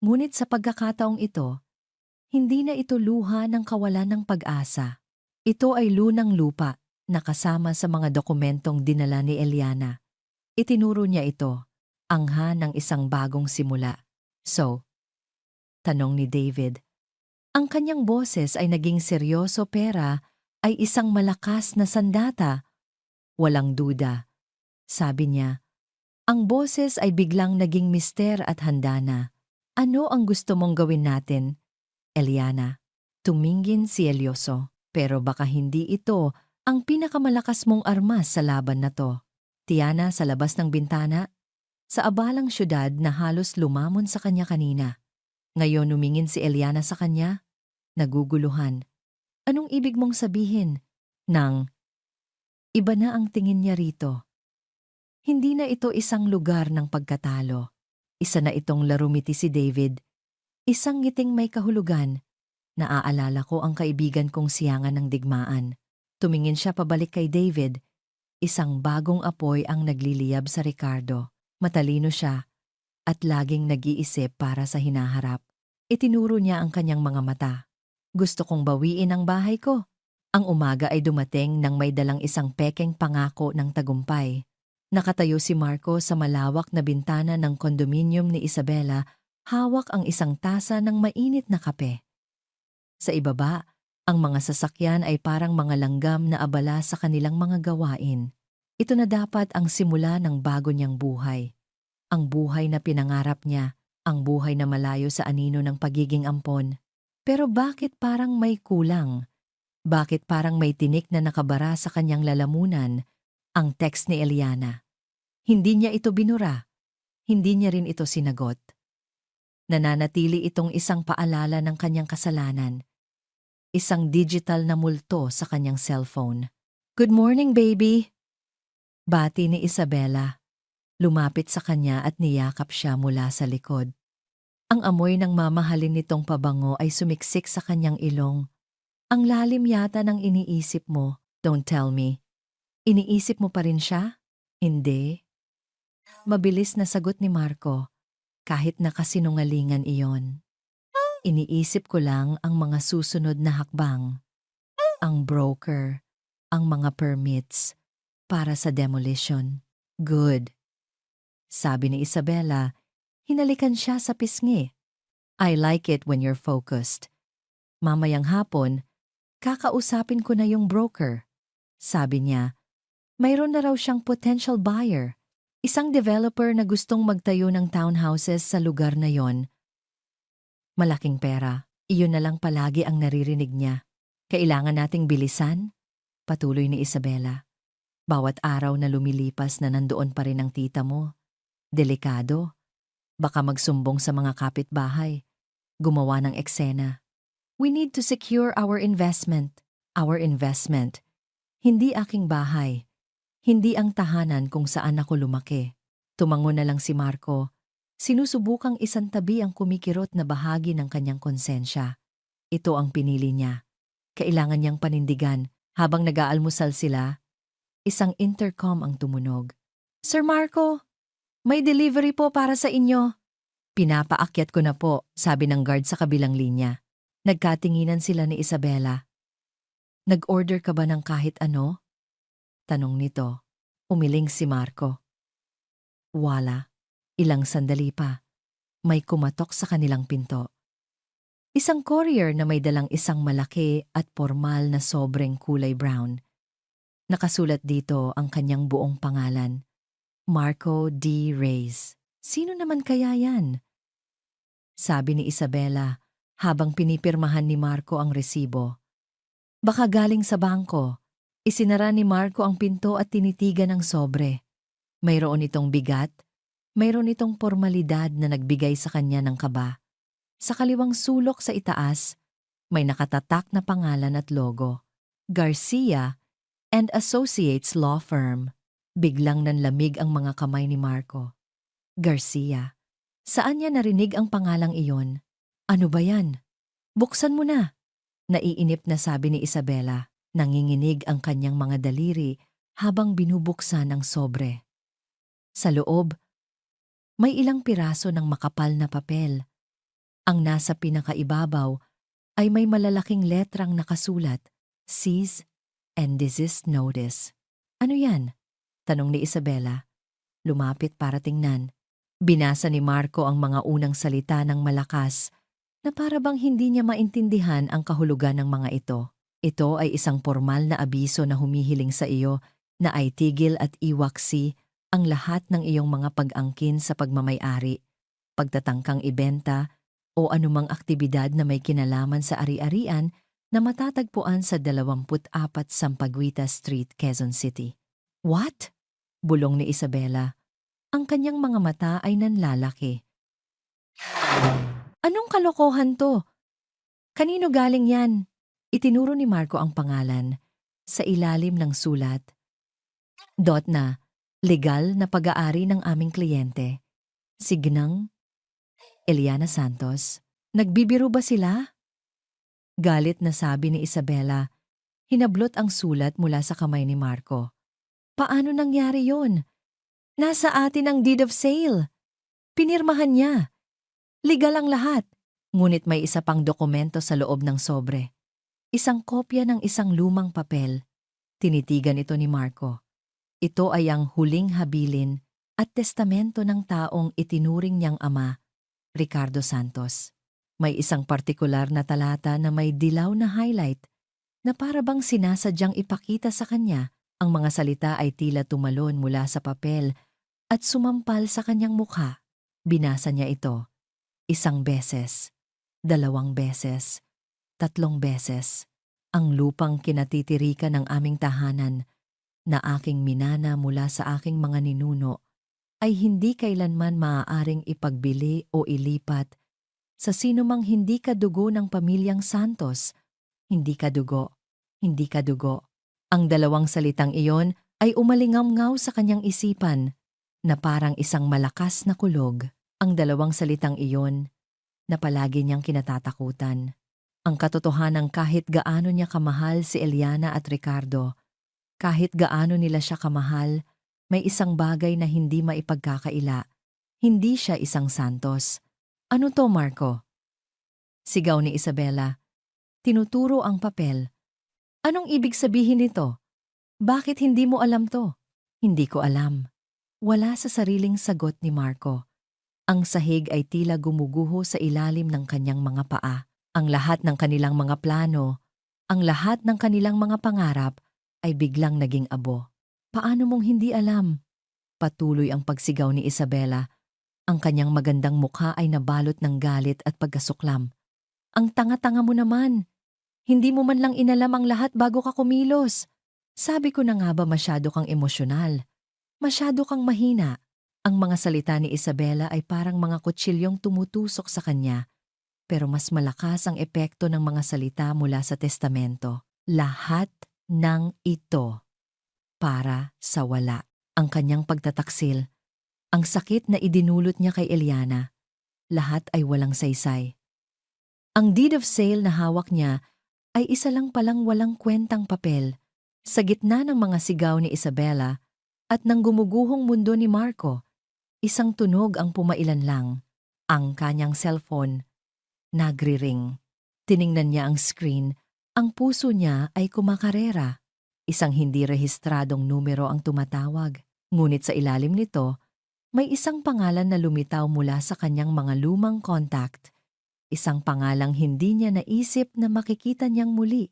Ngunit sa pagkakataong ito, hindi na ito luha ng kawalan ng pag-asa. Ito ay lunang lupa na kasama sa mga dokumentong dinala ni Eliana. Itinuro niya ito, angha ng isang bagong simula. So, tanong ni David, ang kanyang boses ay naging seryoso pera ay isang malakas na sandata. Walang duda. Sabi niya, ang boses ay biglang naging mister at handa na. Ano ang gusto mong gawin natin, Eliana? Tumingin si Elioso, pero baka hindi ito ang pinakamalakas mong armas sa laban na to. Tiana sa labas ng bintana, sa abalang syudad na halos lumamon sa kanya kanina. Ngayon numingin si Eliana sa kanya, naguguluhan. Anong ibig mong sabihin? Nang iba na ang tingin niya rito. Hindi na ito isang lugar ng pagkatalo. Isa na itong larumiti si David. Isang ngiting may kahulugan. Naaalala ko ang kaibigan kong siyangan ng digmaan. Tumingin siya pabalik kay David. Isang bagong apoy ang nagliliyab sa Ricardo. Matalino siya at laging nag-iisip para sa hinaharap. Itinuro niya ang kanyang mga mata. Gusto kong bawiin ang bahay ko. Ang umaga ay dumating nang may dalang isang pekeng pangako ng tagumpay. Nakatayo si Marco sa malawak na bintana ng kondominium ni Isabela, hawak ang isang tasa ng mainit na kape. Sa ibaba, ang mga sasakyan ay parang mga langgam na abala sa kanilang mga gawain. Ito na dapat ang simula ng bago niyang buhay. Ang buhay na pinangarap niya, ang buhay na malayo sa anino ng pagiging ampon. Pero bakit parang may kulang? Bakit parang may tinik na nakabara sa kanyang lalamunan? Ang text ni Eliana. Hindi niya ito binura. Hindi niya rin ito sinagot. Nananatili itong isang paalala ng kanyang kasalanan. Isang digital na multo sa kanyang cellphone. "Good morning, baby!" Bati ni Isabela. Lumapit sa kanya at niyakap siya mula sa likod. Ang amoy ng mamahalin nitong pabango ay sumiksik sa kanyang ilong. "Ang lalim yata ng iniisip mo, don't tell me." "Iniisip mo pa rin siya?" "Hindi." Mabilis na sagot ni Marco, kahit nakasinungalingan iyon. "Iniisip ko lang ang mga susunod na hakbang. Ang broker, ang mga permits, para sa demolition." "Good." Sabi ni Isabela, hinalikan siya sa pisngi. "I like it when you're focused." Mamayang hapon, kakausapin ko na yung broker. Sabi niya, mayroon na raw siyang potential buyer. Isang developer na gustong magtayo ng townhouses sa lugar na yon. Malaking pera, iyon na lang palagi ang naririnig niya. "Kailangan nating bilisan?" Patuloy ni Isabela. "Bawat araw na lumilipas na nandoon pa rin ang tita mo. Delikado. Baka magsumbong sa mga kapitbahay. Gumawa ng eksena. We need to secure our investment." "Our investment. Hindi aking bahay. Hindi ang tahanan kung saan ako lumaki." Tumango na lang si Marco. Sinusubukang isantabi ang kumikirot na bahagi ng kanyang konsensya. Ito ang pinili niya. Kailangan niyang panindigan. Habang nag-aalmusal sila, isang intercom ang tumunog. "Sir Marco, may delivery po para sa inyo." "Pinapaakyat ko na po," sabi ng guard sa kabilang linya. Nagkatinginan sila ni Isabela. "Nag-order ka ba ng kahit ano?" Tanong nito. Umiling si Marco. Wala. Ilang sandali pa. May kumatok sa kanilang pinto. Isang courier na may dalang isang malaki at formal na sobreng kulay brown. Nakasulat dito ang kanyang buong pangalan. Marco D. Reyes. Sino naman kaya yan? Sabi ni Isabela habang pinipirmahan ni Marco ang resibo. Baka galing sa bangko. Isinara ni Marco ang pinto at tinitigan ng sobre. Mayroon itong bigat, mayroon itong formalidad na nagbigay sa kanya ng kaba. Sa kaliwang sulok sa itaas, may nakatatak na pangalan at logo. Garcia and Associates Law Firm. Biglang nanlamig ang mga kamay ni Marco. Garcia. Saan niya narinig ang pangalang iyon? Ano ba yan? Buksan mo na. Naiinip na sabi ni Isabela. Nanginginig ang kanyang mga daliri habang binubuksan ang sobre. Sa loob, may ilang piraso ng makapal na papel. Ang nasa pinakaibabaw ay may malalaking letrang nakasulat, Cease and Desist Notice. Ano yan? Tanong ni Isabela. Lumapit para tingnan. Binasa ni Marco ang mga unang salita ng malakas na para bang hindi niya maintindihan ang kahulugan ng mga ito. Ito ay isang formal na abiso na humihiling sa iyo na ay tigil at iwaksi ang lahat ng iyong mga pag-angkin sa pagmamay-ari, pagtatangkang ibenta o anumang aktibidad na may kinalaman sa ari-arian na matatagpuan sa 24 Sampaguita Street, Quezon City. What? Bulong ni Isabela. Ang kanyang mga mata ay nanlalaki. Anong kalokohan to? Kanino galing yan? Itinuro ni Marco ang pangalan. Sa ilalim ng sulat. Dot na, legal na pag-aari ng aming kliyente. Signang Eliana Santos. Nagbibiro ba sila? Galit na sabi ni Isabela. Hinablot ang sulat mula sa kamay ni Marco. Paano nangyari yon? Nasa atin ang deed of sale. Pinirmahan niya. Legal ang lahat. Ngunit may isa pang dokumento sa loob ng sobre. Isang kopya ng isang lumang papel. Tinitigan ito ni Marco. Ito ay ang huling habilin at testamento ng taong itinuring niyang ama, Ricardo Santos. May isang partikular na talata na may dilaw na highlight na para bang sinasadyang ipakita sa kanya ang mga salita ay tila tumalon mula sa papel at sumampal sa kanyang mukha. Binasa niya ito. 1 beses, 2 beses, 3 beses. Ang lupang kinatitirikan ng aming tahanan na aking minana mula sa aking mga ninuno ay hindi kailanman maaaring ipagbili o ilipat sa sinumang hindi kadugo ng pamilyang Santos. Hindi kadugo, hindi kadugo. Ang dalawang salitang iyon ay umalingaw sa kanyang isipan na parang isang malakas na kulog. Ang dalawang salitang iyon na palagi niyang kinatatakutan. Ang katotohanang kahit gaano niya kamahal si Eliana at Ricardo, kahit gaano nila siya kamahal, may isang bagay na hindi maipagkakaila. Hindi siya isang Santos. Ano to, Marco? Sigaw ni Isabela. Tinuturo ang papel. Anong ibig sabihin nito? Bakit hindi mo alam to? Hindi ko alam. Wala sa sariling sagot ni Marco. Ang sahig ay tila gumuguho sa ilalim ng kanyang mga paa. Ang lahat ng kanilang mga plano, ang lahat ng kanilang mga pangarap ay biglang naging abo. Paano mong hindi alam? Patuloy ang pagsigaw ni Isabela. Ang kanyang magandang mukha ay nabalot ng galit at pagkasuklam. Ang tanga-tanga mo naman. Hindi mo man lang inalam ang lahat bago ka kumilos. Sabi ko na nga ba masyado kang emosyonal? Masyado kang mahina. Ang mga salita ni Isabela ay parang mga kutsilyong tumutusok sa kanya. Pero mas malakas ang epekto ng mga salita mula sa testamento. Lahat ng ito para sa wala. Ang kanyang pagtataksil, ang sakit na idinulot niya kay Eliana, lahat ay walang saysay. Ang deed of sale na hawak niya ay isa lang palang walang kwentang papel sa gitna ng mga sigaw ni Isabela at ng gumuguhong mundo ni Marco. Isang tunog ang pumailan lang, ang kanyang cellphone. Nagri-ring. Tiningnan niya ang screen, ang puso niya ay kumakarera. Isang hindi rehistradong numero ang tumatawag. Ngunit sa ilalim nito, may isang pangalan na lumitaw mula sa kanyang mga lumang contact. Isang pangalang hindi niya naisip na makikita niyang muli.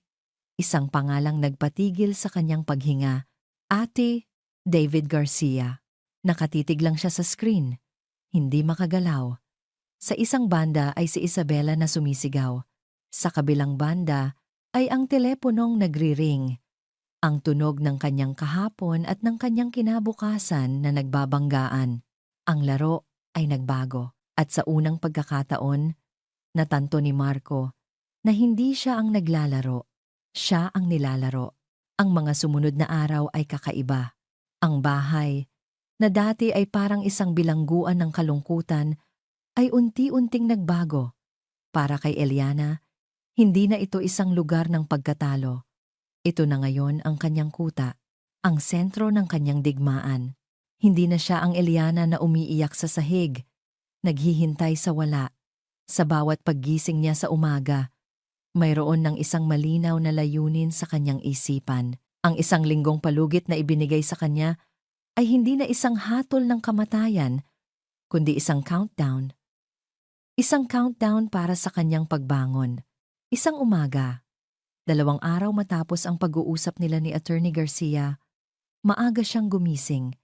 Isang pangalang nagpatigil sa kanyang paghinga. Ate David Garcia. Nakatitig lang siya sa screen. Hindi makagalaw. Sa isang banda ay si Isabela na sumisigaw. Sa kabilang banda ay ang teleponong nagri-ring. Ang tunog ng kanyang kahapon at ng kanyang kinabukasan na nagbabanggaan. Ang laro ay nagbago. At sa unang pagkakataon, natanto ni Marco na hindi siya ang naglalaro. Siya ang nilalaro. Ang mga sumunod na araw ay kakaiba. Ang bahay, na dati ay parang isang bilangguan ng kalungkutan, ay unti-unting nagbago. Para kay Eliana, hindi na ito isang lugar ng pagkatalo. Ito na ngayon ang kanyang kuta, ang sentro ng kanyang digmaan. Hindi na siya ang Eliana na umiiyak sa sahig, naghihintay sa wala. Sa bawat paggising niya sa umaga, mayroon ng isang malinaw na layunin sa kanyang isipan. Ang isang linggong palugit na ibinigay sa kanya ay hindi na isang hatol ng kamatayan, kundi isang countdown. Isang countdown para sa kanyang pagbangon. Isang umaga, 2 araw matapos ang pag-uusap nila ni Attorney Garcia, maaga siyang gumising.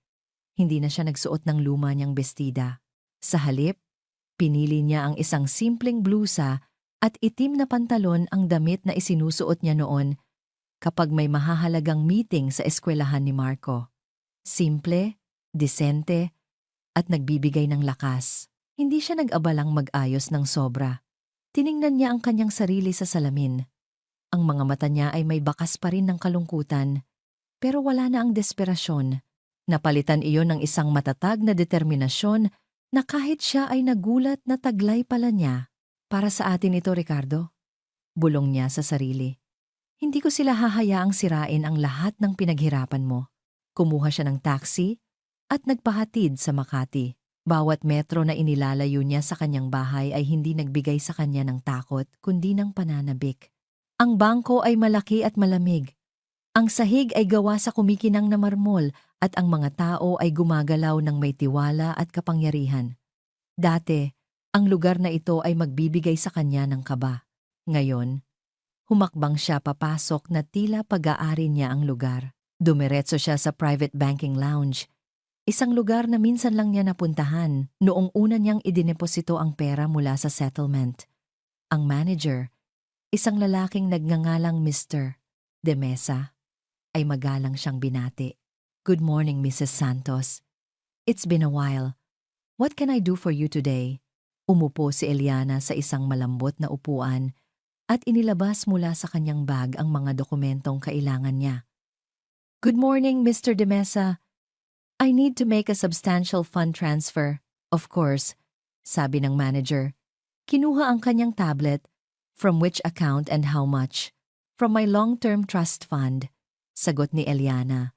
Hindi na siya nagsuot ng luma niyang bestida. Sa halip, pinili niya ang isang simpleng blusa at itim na pantalon ang damit na isinusuot niya noon kapag may mahahalagang meeting sa eskwelahan ni Marco. Simple, disente, at nagbibigay ng lakas. Hindi siya nag-abalang mag-ayos ng sobra. Tiningnan niya ang kanyang sarili sa salamin. Ang mga mata niya ay may bakas pa rin ng kalungkutan, pero wala na ang desperasyon. Napalitan iyon ng isang matatag na determinasyon na kahit siya ay nagulat na taglay pala niya. Para sa atin ito, Ricardo. Bulong niya sa sarili. Hindi ko sila hahayaang sirain ang lahat ng pinaghirapan mo. Kumuha siya ng taxi at nagpahatid sa Makati. Bawat metro na inilalayo niya sa kanyang bahay ay hindi nagbigay sa kanya ng takot kundi ng pananabik. Ang bangko ay malaki at malamig. Ang sahig ay gawa sa kumikinang na marmol at ang mga tao ay gumagalaw ng may tiwala at kapangyarihan. Dati, ang lugar na ito ay magbibigay sa kanya ng kaba. Ngayon, humakbang siya papasok na tila pag-aari niya ang lugar. Dumiretso siya sa private banking lounge, isang lugar na minsan lang niya napuntahan noong una niyang idineposito ang pera mula sa settlement. Ang manager, isang lalaking nagngangalang Mr. De Mesa, ay magalang siyang binati. "Good morning, Mrs. Santos. It's been a while. What can I do for you today?" Umupo si Eliana sa isang malambot na upuan at inilabas mula sa kanyang bag ang mga dokumentong kailangan niya. "Good morning, Mr. De Mesa. I need to make a substantial fund transfer." "Of course," sabi ng manager. Kinuha ang kanyang tablet. "From which account and how much?" "From my long-term trust fund," sagot ni Eliana.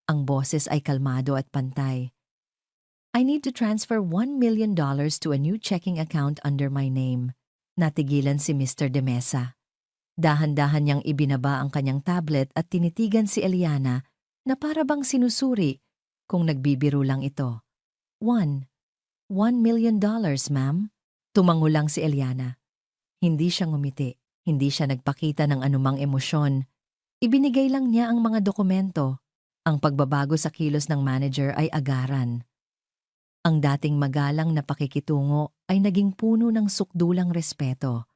Ang boses ay kalmado at pantay. "I need to transfer $1 million to a new checking account under my name." Natigilan si Mr. De Mesa. Dahan-dahan niyang ibinaba ang kanyang tablet at tinitigan si Eliana na para bang sinusuri kung nagbibiro lang ito. $1 million, ma'am?" Tumango lang si Eliana. Hindi siya ngumiti, hindi siya nagpakita ng anumang emosyon. Ibinigay lang niya ang mga dokumento. Ang pagbabago sa kilos ng manager ay agaran. Ang dating magalang na pakikitungo ay naging puno ng sukdulang respeto.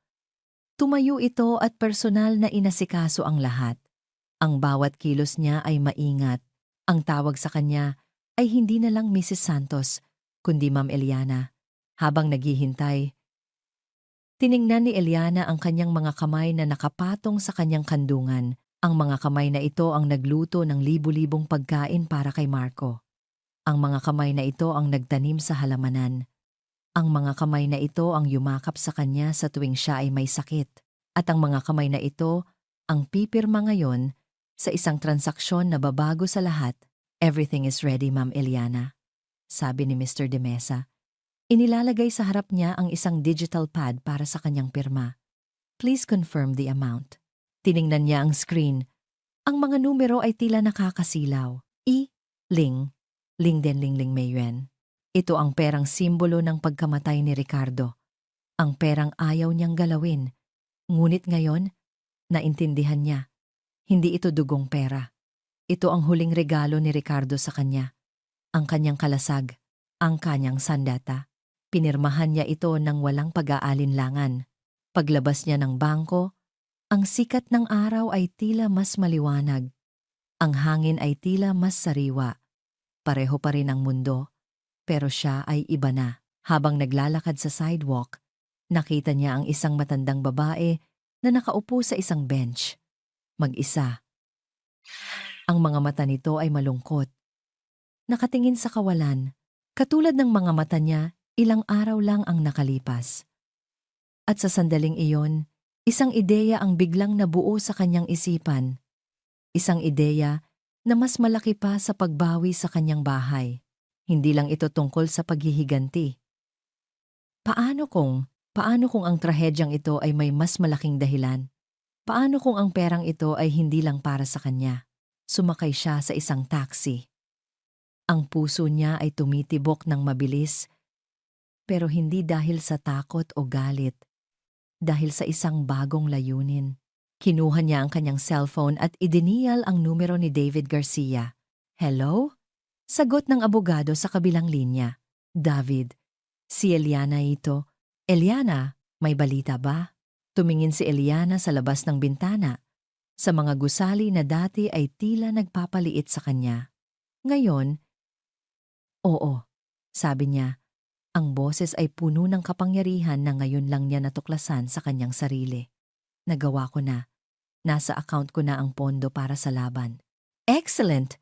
Tumayo ito at personal na inasikaso ang lahat. Ang bawat kilos niya ay maingat. Ang tawag sa kanya ay hindi na lang Mrs. Santos, kundi Ma'am Eliana. Habang naghihintay, tiningnan ni Eliana ang kanyang mga kamay na nakapatong sa kanyang kandungan. Ang mga kamay na ito ang nagluto ng libu-libong pagkain para kay Marco. Ang mga kamay na ito ang nagtanim sa halamanan. Ang mga kamay na ito ang yumakap sa kanya sa tuwing siya ay may sakit. At ang mga kamay na ito ang pipirma ngayon sa isang transaksyon na babago sa lahat. "Everything is ready, Ma'am Eliana," sabi ni Mr. De Mesa. Inilalagay sa harap niya ang isang digital pad para sa kanyang pirma. "Please confirm the amount." Tiningnan niya ang screen. Ang mga numero ay tila nakakasilaw. Ling. Ling den Ling Ling Mayuan. Ito ang perang simbolo ng pagkamatay ni Ricardo. Ang perang ayaw niyang galawin. Ngunit ngayon, naintindihan niya. Hindi ito dugong pera. Ito ang huling regalo ni Ricardo sa kanya. Ang kanyang kalasag, ang kanyang sandata. Pinirmahan niya ito ng walang pag-aalinlangan. Paglabas niya ng bangko, ang sikat ng araw ay tila mas maliwanag. Ang hangin ay tila mas sariwa. Pareho pa rin ang mundo, pero siya ay iba na. Habang naglalakad sa sidewalk, nakita niya ang isang matandang babae na nakaupo sa isang bench. Mag-isa. Ang mga mata nito ay malungkot. Nakatingin sa kawalan. Katulad ng mga mata niya, ilang araw lang ang nakalipas. At sa sandaling iyon, isang ideya ang biglang nabuo sa kanyang isipan. Isang ideya na mas malaki pa sa pagbawi sa kanyang bahay. Hindi lang ito tungkol sa paghihiganti. Paano kung ang trahedyang ito ay may mas malaking dahilan? Paano kung ang perang ito ay hindi lang para sa kanya? Sumakay siya sa isang taxi. Ang puso niya ay tumitibok ng mabilis, pero hindi dahil sa takot o galit. Dahil sa isang bagong layunin. Kinuha niya ang kanyang cellphone at idinial ang numero ni David Garcia. "Hello?" Sagot ng abogado sa kabilang linya. "David, si Eliana ito." "Eliana, may balita ba?" Tumingin si Eliana sa labas ng bintana. Sa mga gusali na dati ay tila nagpapaliit sa kanya. Ngayon, "Oo," sabi niya. Ang boses ay puno ng kapangyarihan na ngayon lang niya natuklasan sa kanyang sarili. "Nagawa ko na. Nasa account ko na ang pondo para sa laban." "Excellent!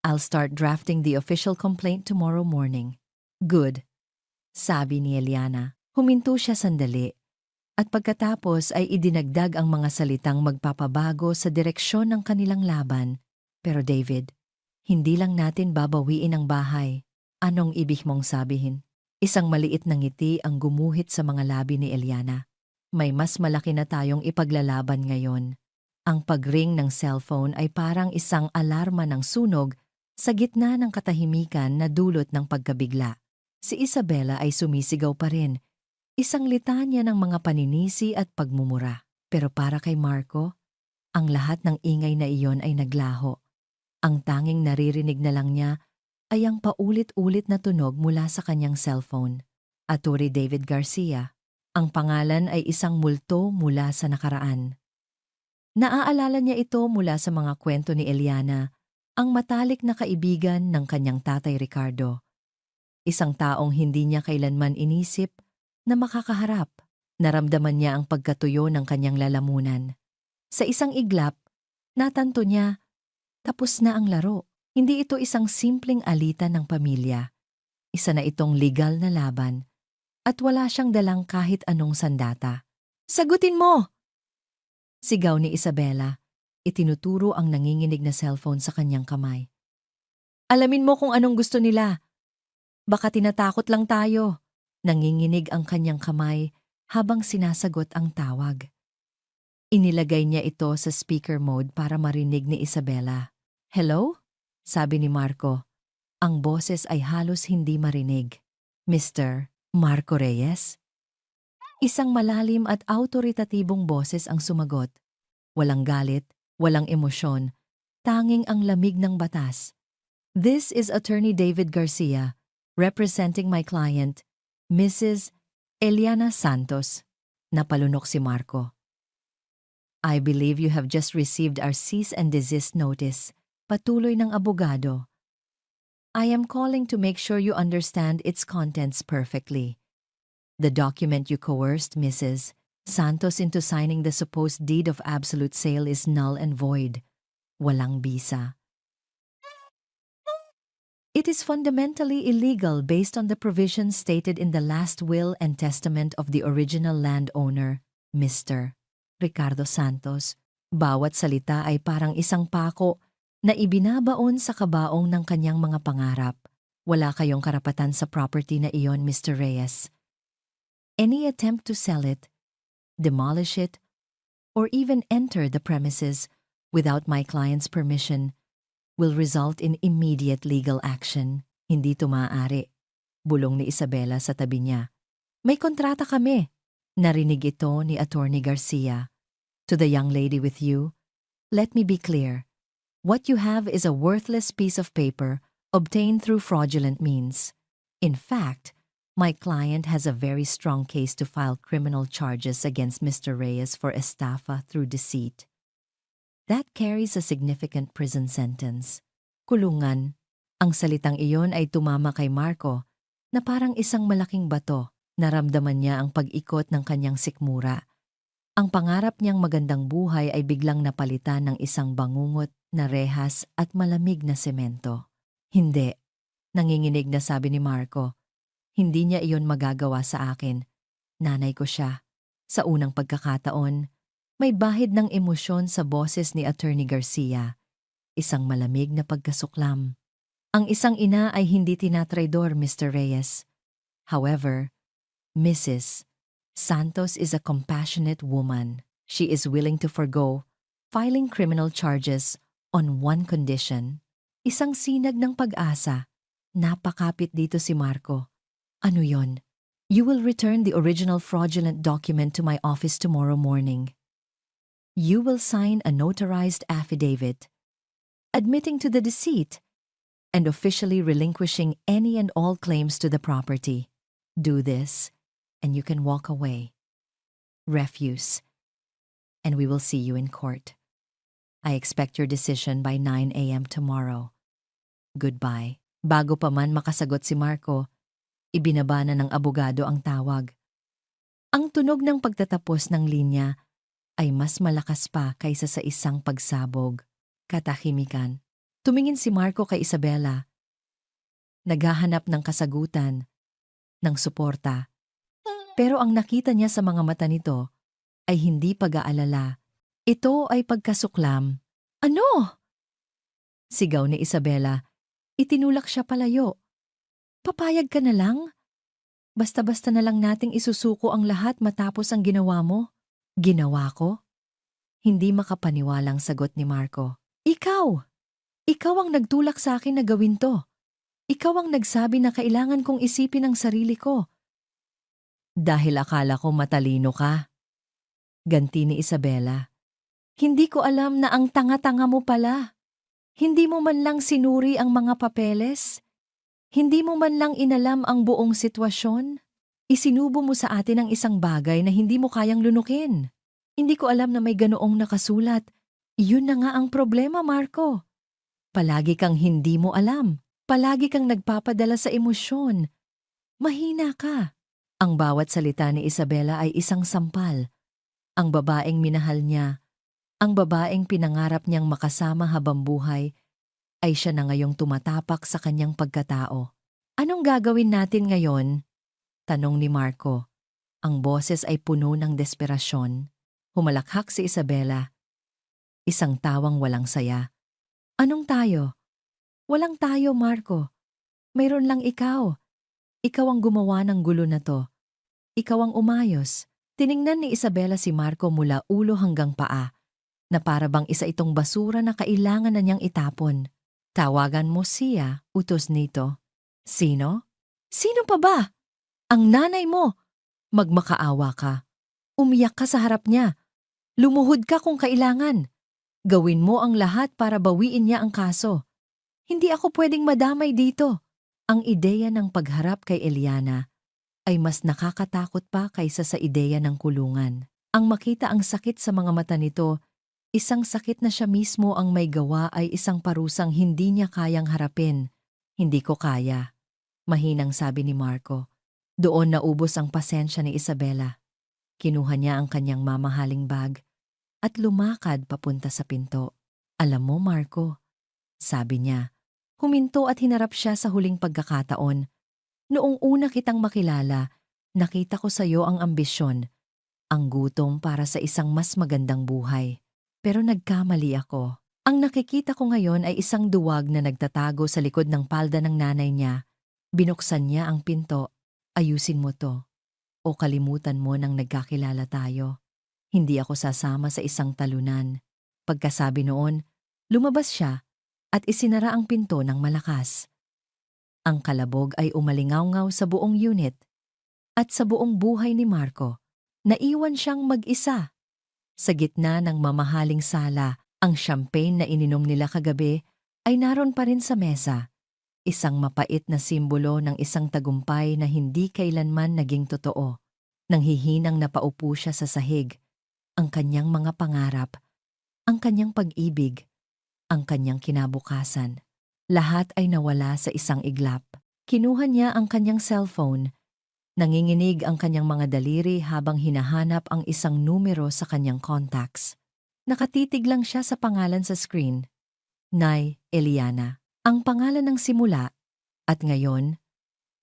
I'll start drafting the official complaint tomorrow morning." "Good," sabi ni Eliana. Huminto siya sandali, at pagkatapos ay idinagdag ang mga salitang magpapabago sa direksyon ng kanilang laban. "Pero David, hindi lang natin babawiin ang bahay." "Anong ibig mong sabihin?" Isang maliit na ngiti ang gumuhit sa mga labi ni Eliana. May mas malaki na tayong ipaglalaban ngayon. Ang pagring ng cellphone ay parang isang alarma ng sunog sa gitna ng katahimikan na dulot ng pagkabigla. Si Isabela ay sumisigaw pa rin, isang litanya ng mga paninisi at pagmumura. Pero para kay Marco, ang lahat ng ingay na iyon ay naglaho. Ang tanging naririnig na lang niya ay ang paulit-ulit na tunog mula sa kanyang cellphone. Attorney David Garcia. Ang pangalan ay isang multo mula sa nakaraan. Naaalala niya ito mula sa mga kwento ni Eliana, ang matalik na kaibigan ng kanyang tatay Ricardo. Isang taong hindi niya kailanman inisip na makakaharap. Naramdaman niya ang pagkatuyo ng kanyang lalamunan. Sa isang iglap, natanto niya, tapos na ang laro. Hindi ito isang simpleng alitan ng pamilya. Isa na itong legal na laban. At wala siyang dalang kahit anong sandata. Sagutin mo! Sigaw ni Isabela. Itinuturo ang nanginginig na cellphone sa kanyang kamay. Alamin mo kung anong gusto nila. Baka tinatakot lang tayo. Nanginginig ang kanyang kamay habang sinasagot ang tawag. Inilagay niya ito sa speaker mode para marinig ni Isabela. Hello? Sabi ni Marco. Ang boses ay halos hindi marinig. Mr. Marco Reyes? Isang malalim at autoritatibong boses ang sumagot. Walang galit, walang emosyon, tanging ang lamig ng batas. This is Attorney David Garcia, representing my client, Mrs. Eliana Santos. Napalunok si Marco. I believe you have just received our cease and desist notice. Patuloy ng abogado. I am calling to make sure you understand its contents perfectly. The document you coerced Mrs. Santos into signing the supposed deed of absolute sale is null and void. Walang bisa. It is fundamentally illegal based on the provisions stated in the last will and testament of the original landowner, Mr. Ricardo Santos. Bawat salita ay parang isang pako na ibinabaon sa kabaong ng kanyang mga pangarap. Wala kayong karapatan sa property na iyon, Mr. Reyes. Any attempt to sell it, demolish it, or even enter the premises without my client's permission will result in immediate legal action. Hindi ito maaari. Bulong ni Isabela sa tabi niya. May kontrata kami. Narinig ito ni Attorney Garcia. To the young lady with you, let me be clear. What you have is a worthless piece of paper obtained through fraudulent means. In fact, my client has a very strong case to file criminal charges against Mr. Reyes for estafa through deceit. That carries a significant prison sentence. Kulungan. Ang salitang iyon ay tumama kay Marco na parang isang malaking bato. Naramdaman niya ang pag-ikot ng kanyang sikmura. Ang pangarap niyang magandang buhay ay biglang napalitan ng isang bangungot na rehas at malamig na semento. Hindi. Nanginginig na sabi ni Marco. Hindi niya iyon magagawa sa akin. Nanay ko siya. Sa unang pagkakataon, may bahid ng emosyon sa boses ni Attorney Garcia. Isang malamig na pagkasuklam. Ang isang ina ay hindi tinatraidor, Mr. Reyes. However, Mrs. Santos is a compassionate woman. She is willing to forgo filing criminal charges on one condition. Isang sinag ng pag-asa. Napakapit dito si Marco. Ano yon? You will return the original fraudulent document to my office tomorrow morning. You will sign a notarized affidavit, admitting to the deceit, and officially relinquishing any and all claims to the property. Do this, and you can walk away. Refuse, and we will see you in court. I expect your decision by 9 a.m. tomorrow. Goodbye. Bago pa man makasagot si Marco, ibinaba na ng abogado ang tawag. Ang tunog ng pagtatapos ng linya ay mas malakas pa kaysa sa isang pagsabog. Katahimikan. Tumingin si Marco kay Isabela. Naghahanap ng kasagutan, ng suporta. Pero ang nakita niya sa mga mata nito ay hindi pag-aalala. Ito ay pagkasuklam. Ano? Sigaw ni Isabela. Itinulak siya palayo. Papayag ka na lang? Basta-basta na lang nating isusuko ang lahat matapos ang ginawa mo. Ginawa ko? Hindi makapaniwalang sagot ni Marco. Ikaw! Ikaw ang nagtulak sa akin na gawin to. Ikaw ang nagsabi na kailangan kong isipin ang sarili ko. Dahil akala ko matalino ka. Ganti ni Isabela. Hindi ko alam na ang tanga-tanga mo pala. Hindi mo man lang sinuri ang mga papeles. Hindi mo man lang inalam ang buong sitwasyon. Isinubo mo sa atin ang isang bagay na hindi mo kayang lunukin. Hindi ko alam na may ganoong nakasulat. Iyon na nga ang problema, Marco. Palagi kang hindi mo alam. Palagi kang nagpapadala sa emosyon. Mahina ka. Ang bawat salita ni Isabela ay isang sampal. Ang babaeng minahal niya, ang babaeng pinangarap niyang makasama habang buhay, ay siya na ngayong tumatapak sa kanyang pagkatao. Anong gagawin natin ngayon? Tanong ni Marco. Ang boses ay puno ng desperasyon. Humalakhak si Isabela. Isang tawang walang saya. Anong tayo? Walang tayo, Marco. Mayroon lang ikaw. Ikaw ang gumawa ng gulo na to. Ikaw ang umayos. Tiningnan ni Isabela si Marco mula ulo hanggang paa, na para bang isa itong basura na kailangan na niyang itapon. Tawagan mo siya, utos nito. Sino? Sino pa ba? Ang nanay mo. Magmakaawa ka. Umiyak ka sa harap niya. Lumuhod ka kung kailangan. Gawin mo ang lahat para bawiin niya ang kaso. Hindi ako pwedeng madamay dito. Ang ideya ng pagharap kay Eliana ay mas nakakatakot pa kaysa sa ideya ng kulungan. Ang makita ang sakit sa mga mata nito, isang sakit na siya mismo ang may gawa ay isang parusang hindi niya kayang harapin. Hindi ko kaya. Mahinang sabi ni Marco. Doon naubos ang pasensya ni Isabela. Kinuha niya ang kanyang mamahaling bag at lumakad papunta sa pinto. Alam mo, Marco, sabi niya. Huminto at hinarap siya sa huling pagkakataon. Noong una kitang makilala, nakita ko sa iyo ang ambisyon, ang gutom para sa isang mas magandang buhay. Pero nagkamali ako. Ang nakikita ko ngayon ay isang duwag na nagtatago sa likod ng palda ng nanay niya. Binuksan niya ang pinto. Ayusin mo to. O kalimutan mo nang nagkakilala tayo. Hindi ako sasama sa isang talunan. Pagkasabi noon, lumabas siya at isinara ang pinto ng malakas. Ang kalabog ay umalingaw-ngaw sa buong unit at sa buong buhay ni Marco. Naiwan siyang mag-isa. Sa gitna ng mamahaling sala, ang champagne na ininom nila kagabi ay naroon pa rin sa mesa. Isang mapait na simbolo ng isang tagumpay na hindi kailanman naging totoo. Nanghihinang napaupo siya sa sahig. Ang kanyang mga pangarap, ang kanyang pag-ibig, ang kanyang kinabukasan. Lahat ay nawala sa isang iglap. Kinuha niya ang kanyang cellphone. Nanginginig ang kanyang mga daliri habang hinahanap ang isang numero sa kanyang contacts. Nakatitig lang siya sa pangalan sa screen. Nay Eliana. Ang pangalan ng simula at ngayon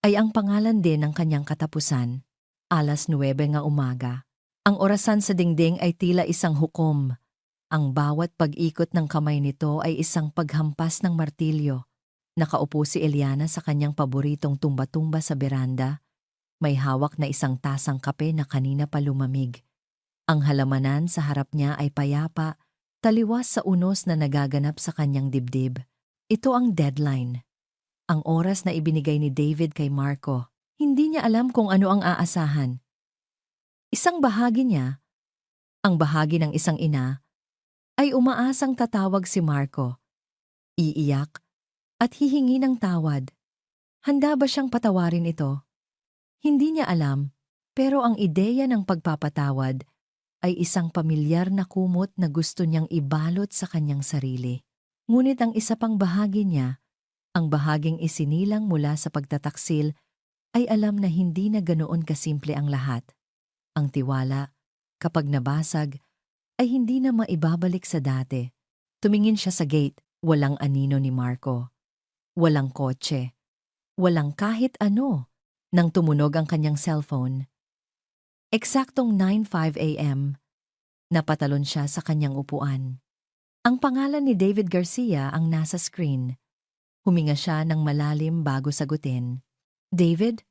ay ang pangalan din ng kanyang katapusan. 9:09 nga umaga. Ang orasan sa dingding ay tila isang hukom. Ang bawat pag-ikot ng kamay nito ay isang paghampas ng martilyo. Nakaupo si Eliana sa kanyang paboritong tumba-tumba sa beranda. May hawak na isang tasang kape na kanina pa lumamig. Ang halamanan sa harap niya ay payapa, taliwas sa unos na nagaganap sa kanyang dibdib. Ito ang deadline. Ang oras na ibinigay ni David kay Marco. Hindi niya alam kung ano ang aasahan. Isang bahagi niya, ang bahagi ng isang ina, ay umaasang tatawag si Marco. Iiyak at hihingi ng tawad. Handa ba siyang patawarin ito? Hindi niya alam, pero ang ideya ng pagpapatawad ay isang pamilyar na kumot na gusto niyang ibalot sa kanyang sarili. Ngunit ang isa pang bahagi niya, ang bahaging isinilang mula sa pagtataksil, ay alam na hindi na ganoon kasimple ang lahat. Ang tiwala, kapag nabasag, ay hindi na maibabalik sa dati. Tumingin siya sa gate, walang anino ni Marco. Walang kotse. Walang kahit ano. Nang tumunog ang kanyang cellphone. Eksaktong 9:05 a.m., napatalon siya sa kanyang upuan. Ang pangalan ni David Garcia ang nasa screen. Huminga siya ng malalim bago sagutin. David,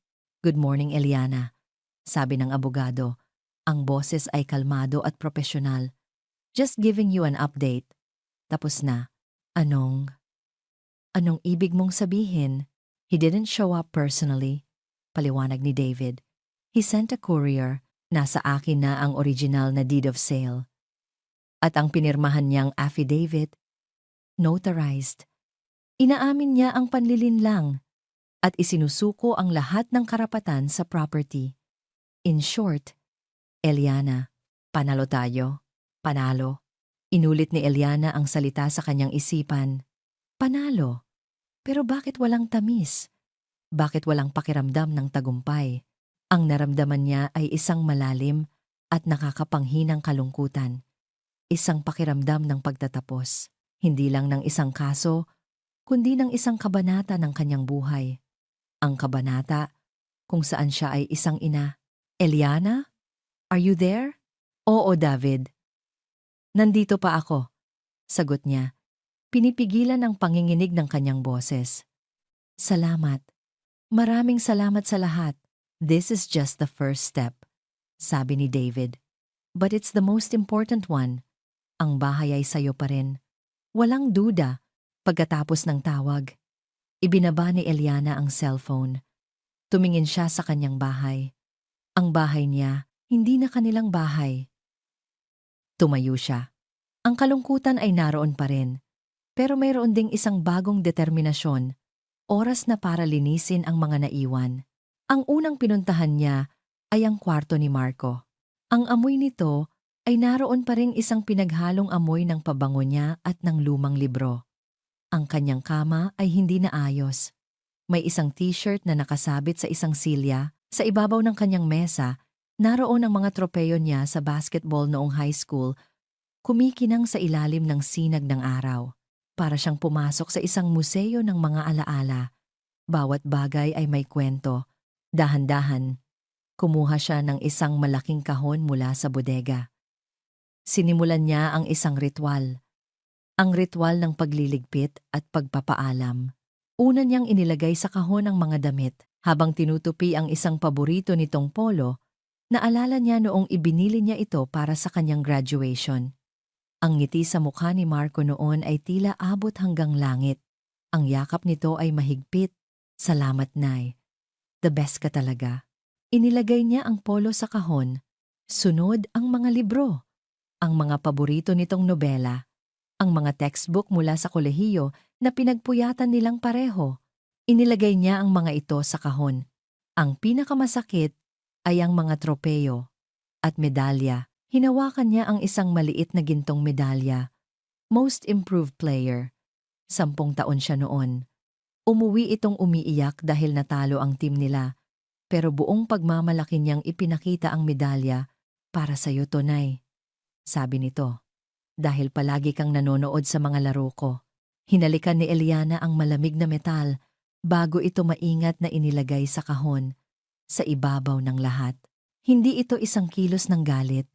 Good morning, Eliana. Sabi ng abogado. Ang boses ay kalmado at propesyonal. Just giving you an update. Tapos na. Anong ibig mong sabihin? He didn't show up personally. Paliwanag ni David. He sent a courier. Nasa akin na ang original na deed of sale. At ang pinirmahan niyang affidavit, notarized. Inaamin niya ang panlilinlang at isinusuko ang lahat ng karapatan sa property. In short, Eliana, panalo tayo. Panalo. Inulit ni Eliana ang salita sa kanyang isipan. Panalo. Pero bakit walang tamis? Bakit walang pakiramdam ng tagumpay? Ang naramdaman niya ay isang malalim at nakakapanghinang kalungkutan. Isang pakiramdam ng pagtatapos. Hindi lang ng isang kaso, kundi ng isang kabanata ng kanyang buhay. Ang kabanata kung saan siya ay isang ina. Eliana? Are you there? Oo, David. Nandito pa ako. Sagot niya. Pinipigilan ang panginginig ng kanyang boses. Salamat. Maraming salamat sa lahat. This is just the first step, sabi ni David. But it's the most important one. Ang bahay ay sayo pa rin. Walang duda. Pagkatapos ng tawag, ibinaba ni Eliana ang cellphone. Tumingin siya sa kanyang bahay. Ang bahay niya, hindi na kanilang bahay. Tumayo siya. Ang kalungkutan ay naroon pa rin. Pero mayroon ding isang bagong determinasyon. Oras na para linisin ang mga naiwan. Ang unang pinuntahan niya ay ang kwarto ni Marco. Ang amoy nito ay naroon pa ring isang pinaghalong amoy ng pabango niya at ng lumang libro. Ang kanyang kama ay hindi na ayos. May isang t-shirt na nakasabit sa isang silya. Sa ibabaw ng kanyang mesa, naroon ang mga tropeyo niya sa basketball noong high school, kumikinang sa ilalim ng sinag ng araw. Para siyang pumasok sa isang museo ng mga alaala. Bawat bagay ay may kwento. Dahan-dahan, kumuha siya ng isang malaking kahon mula sa bodega. Sinimulan niya ang isang ritual. Ang ritual ng pagliligpit at pagpapaalam. Una niyang inilagay sa kahon ang mga damit habang tinutupi ang isang paborito nitong polo. Naalala niya noong ibinili niya ito para sa kanyang graduation. Ang ngiti sa mukha ni Marco noon ay tila abot hanggang langit. Ang yakap nito ay mahigpit. Salamat, Nay. The best ka talaga. Inilagay niya ang polo sa kahon. Sunod ang mga libro. Ang mga paborito nitong nobela. Ang mga textbook mula sa kolehiyo na pinagpuyatan nilang pareho. Inilagay niya ang mga ito sa kahon. Ang pinakamasakit ay ang mga tropeyo at medalya. Hinawakan niya ang isang maliit na gintong medalya. Most Improved Player. 10 taon siya noon. Umuwi itong umiiyak dahil natalo ang team nila. Pero buong pagmamalaki niyang ipinakita ang medalya para sa iyo, Tonay. Sabi nito. Dahil palagi kang nanonood sa mga laro ko. Hinalikan ni Eliana ang malamig na metal bago ito maingat na inilagay sa kahon. Sa ibabaw ng lahat. Hindi ito isang kilos ng galit.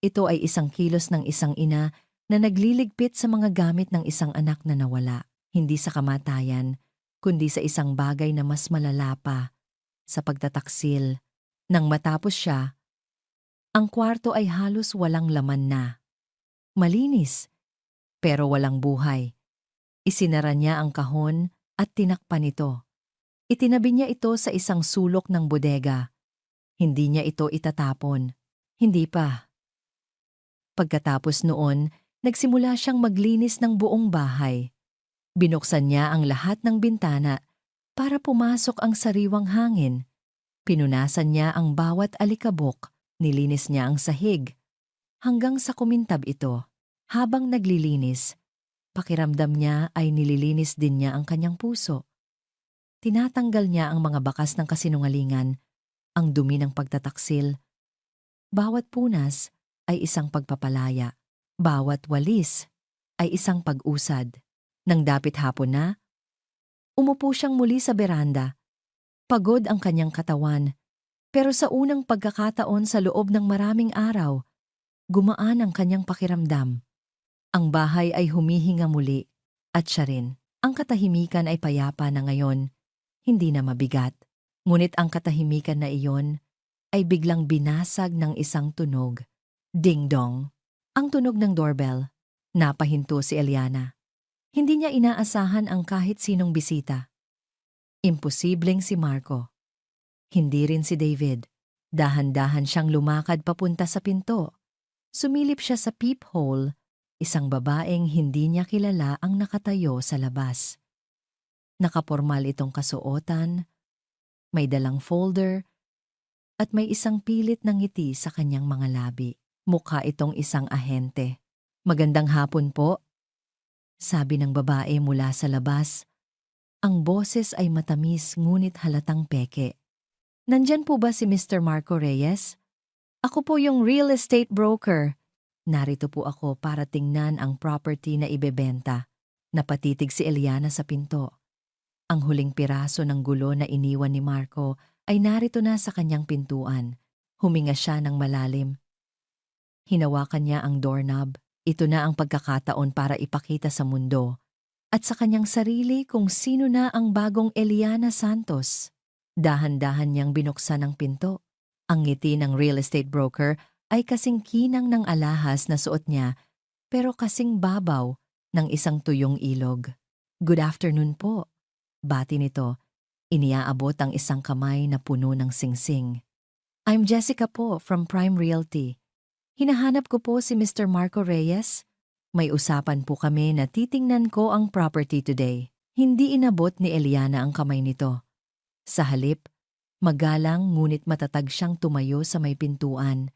Ito ay isang kilos ng isang ina na nagliligpit sa mga gamit ng isang anak na nawala. Hindi sa kamatayan, kundi sa isang bagay na mas malala pa, sa pagtataksil. Nang matapos siya, ang kwarto ay halos walang laman na. Malinis, pero walang buhay. Isinara niya ang kahon at tinakpan ito. Itinabi niya ito sa isang sulok ng bodega. Hindi niya ito itatapon. Hindi pa. Pagkatapos noon, nagsimula siyang maglinis ng buong bahay. Binuksan niya ang lahat ng bintana para pumasok ang sariwang hangin. Pinunasan niya ang bawat alikabok, nilinis niya ang sahig. Hanggang sa kumintab ito, habang naglilinis, pakiramdam niya ay nililinis din niya ang kanyang puso. Tinatanggal niya ang mga bakas ng kasinungalingan, ang dumi ng pagtataksil. Bawat punas ay isang pagpapalaya. Bawat walis ay isang pag-usad. Nang dapit hapon na, umupo siyang muli sa beranda. Pagod ang kanyang katawan, pero sa unang pagkakataon sa loob ng maraming araw, gumaan ang kanyang pakiramdam. Ang bahay ay humihinga muli, at siya rin. Ang katahimikan ay payapa na ngayon, hindi na mabigat. Ngunit ang katahimikan na iyon ay biglang binasag ng isang tunog. Ding-dong! Ang tunog ng doorbell. Napahinto si Eliana. Hindi niya inaasahan ang kahit sinong bisita. Imposibleng si Marco. Hindi rin si David. Dahan-dahan siyang lumakad papunta sa pinto. Sumilip siya sa peephole, isang babaeng hindi niya kilala ang nakatayo sa labas. Nakapormal itong kasuotan, may dalang folder, at may isang pilit na ngiti sa kanyang mga labi. Mukha itong isang ahente. "Magandang hapon po," sabi ng babae mula sa labas. Ang boses ay matamis ngunit halatang peke. "Nandyan po ba si Mr. Marco Reyes? Ako po yung real estate broker. Narito po ako para tingnan ang property na ibebenta." Napatitig si Eliana sa pinto. Ang huling piraso ng gulo na iniwan ni Marco ay narito na sa kanyang pintuan. Huminga siya ng malalim. Hinawakan niya ang doorknob. Ito na ang pagkakataon para ipakita sa mundo at sa kanyang sarili kung sino na ang bagong Eliana Santos. Dahan-dahan niyang binuksan ang pinto. Ang ngiti ng real estate broker ay kasing kinang ng alahas na suot niya pero kasing babaw ng isang tuyong ilog. "Good afternoon po," bati nito. Iniaabot ang isang kamay na puno ng singsing. "I'm Jessica po from Prime Realty. Hinahanap ko po si Mr. Marco Reyes. May usapan po kami na titingnan ko ang property today." Hindi inabot ni Eliana ang kamay nito. Sa halip, magalang ngunit matatag siyang tumayo sa may pintuan.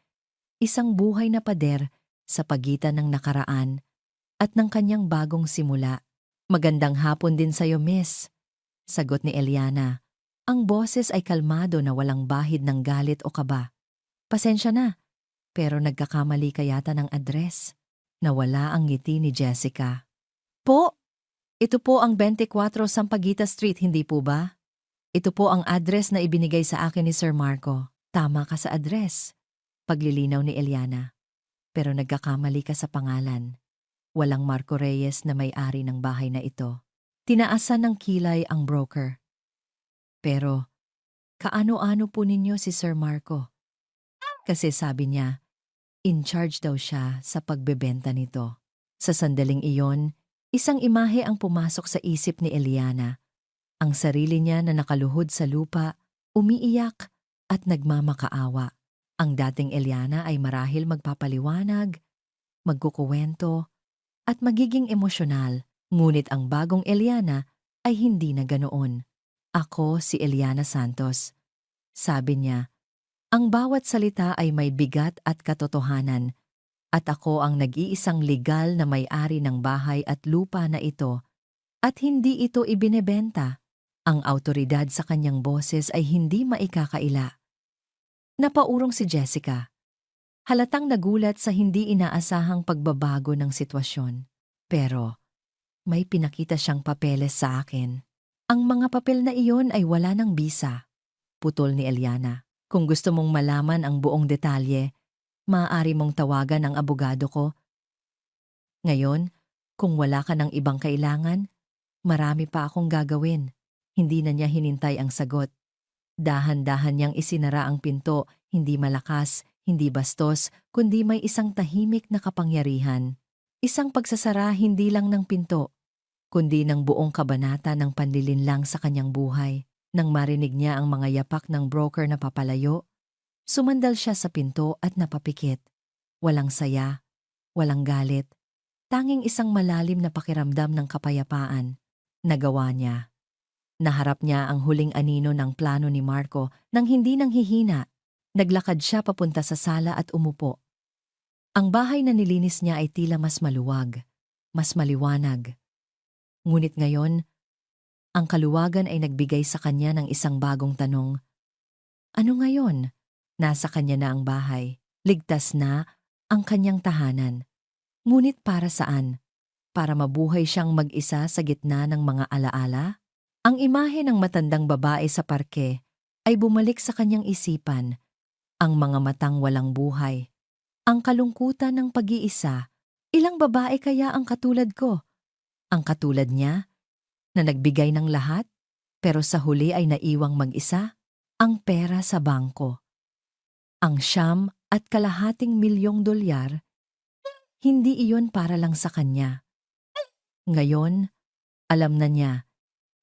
Isang buhay na pader sa pagitan ng nakaraan at ng kanyang bagong simula. "Magandang hapon din sa'yo, miss," sagot ni Eliana. Ang boses ay kalmado na walang bahid ng galit o kaba. "Pasensya na, pero nagkakamali ka yata ng address." Nawala ang ngiti ni Jessica. "Po, ito po ang 24 Sampaguita Street, hindi po ba? Ito po ang address na ibinigay sa akin ni Sir Marco." "Tama ka sa address," paglilinaw ni Eliana. "Pero nagkakamali ka sa pangalan. Walang Marco Reyes na may-ari ng bahay na ito." Tinaasan ng kilay ang broker. "Pero, kaano-ano po ninyo si Sir Marco?" Kasi sabi niya, in charge daw siya sa pagbebenta nito. Sa sandaling iyon, isang imahe ang pumasok sa isip ni Eliana. Ang sarili niya na nakaluhod sa lupa, umiiyak at nagmamakaawa. Ang dating Eliana ay marahil magpapaliwanag, magkukuwento, at magiging emosyonal. Ngunit ang bagong Eliana ay hindi na ganoon. "Ako si Eliana Santos," sabi niya. "Ang bawat salita ay may bigat at katotohanan, at ako ang nag-iisang legal na may-ari ng bahay at lupa na ito, at hindi ito ibinebenta." Ang awtoridad sa kanyang boses ay hindi maikakaila. Napaurong si Jessica. Halatang nagulat sa hindi inaasahang pagbabago ng sitwasyon. "Pero, may pinakita siyang papeles sa akin." "Ang mga papel na iyon ay wala ng bisa," putol ni Eliana. "Kung gusto mong malaman ang buong detalye, maaari mong tawagan ang abogado ko. Ngayon, kung wala ka ng ibang kailangan, marami pa akong gagawin." Hindi na niya hinintay ang sagot. Dahan-dahan niyang isinara ang pinto, hindi malakas, hindi bastos, kundi may isang tahimik na kapangyarihan. Isang pagsasara hindi lang ng pinto, kundi ng buong kabanata ng panlilinlang sa kanyang buhay. Nang marinig niya ang mga yapak ng broker na papalayo, sumandal siya sa pinto at napapikit. Walang saya, walang galit, tanging isang malalim na pakiramdam ng kapayapaan. Nagawa niya. Naharap niya ang huling anino ng plano ni Marco nang hindi nanghihina. Naglakad siya papunta sa sala at umupo. Ang bahay na nilinis niya ay tila mas maluwag, mas maliwanag. Ngunit ngayon, ang kaluwagan ay nagbigay sa kanya ng isang bagong tanong. Ano ngayon? Nasa kanya na ang bahay. Ligtas na ang kanyang tahanan. Ngunit para saan? Para mabuhay siyang mag-isa sa gitna ng mga alaala? Ang imahe ng matandang babae sa parke ay bumalik sa kanyang isipan. Ang mga matang walang buhay. Ang kalungkutan ng pag-iisa. Ilang babae kaya ang katulad ko? Ang katulad niya, na nagbigay ng lahat, pero sa huli ay naiwang mag-isa? ang pera sa bangko. Ang $900,000, hindi iyon para lang sa kanya. Ngayon, alam na niya,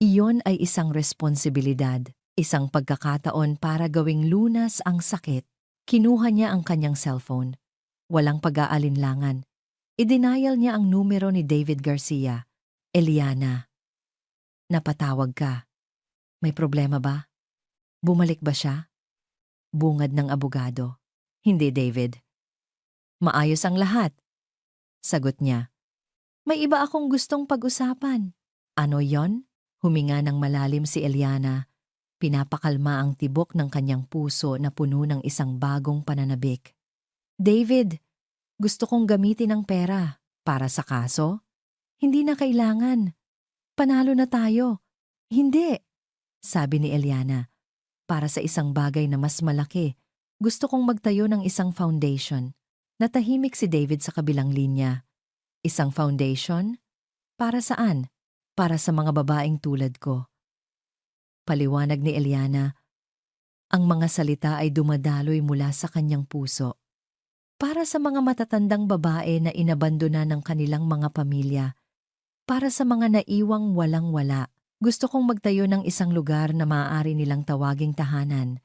iyon ay isang responsibilidad, isang pagkakataon para gawing lunas ang sakit. Kinuha niya ang kanyang cellphone. Walang pag-aalinlangan. I-denial niya ang numero ni David Garcia. Eliana, napatawag ka. May problema ba? Bumalik ba siya? Bungad ng abogado. Hindi, David. Maayos ang lahat. Sagot niya. May iba akong gustong pag-usapan. Ano yon? Huminga ng malalim si Eliana. Pinapakalma ang tibok ng kanyang puso na puno ng isang bagong pananabik. David, gusto kong gamitin ang pera. Para sa kaso? Hindi na kailangan. Panalo na tayo. Hindi, sabi ni Eliana. Para sa isang bagay na mas malaki, gusto kong magtayo ng isang foundation. Natahimik si David sa kabilang linya. Isang foundation? Para saan? Para sa mga babaeng tulad ko. Paliwanag ni Eliana. Ang mga salita ay dumadaloy mula sa kanyang puso. Para sa mga matatandang babae na inabandona ng kanilang mga pamilya. Para sa mga naiwang walang-wala. Gusto kong magtayo ng isang lugar na maaari nilang tawaging tahanan.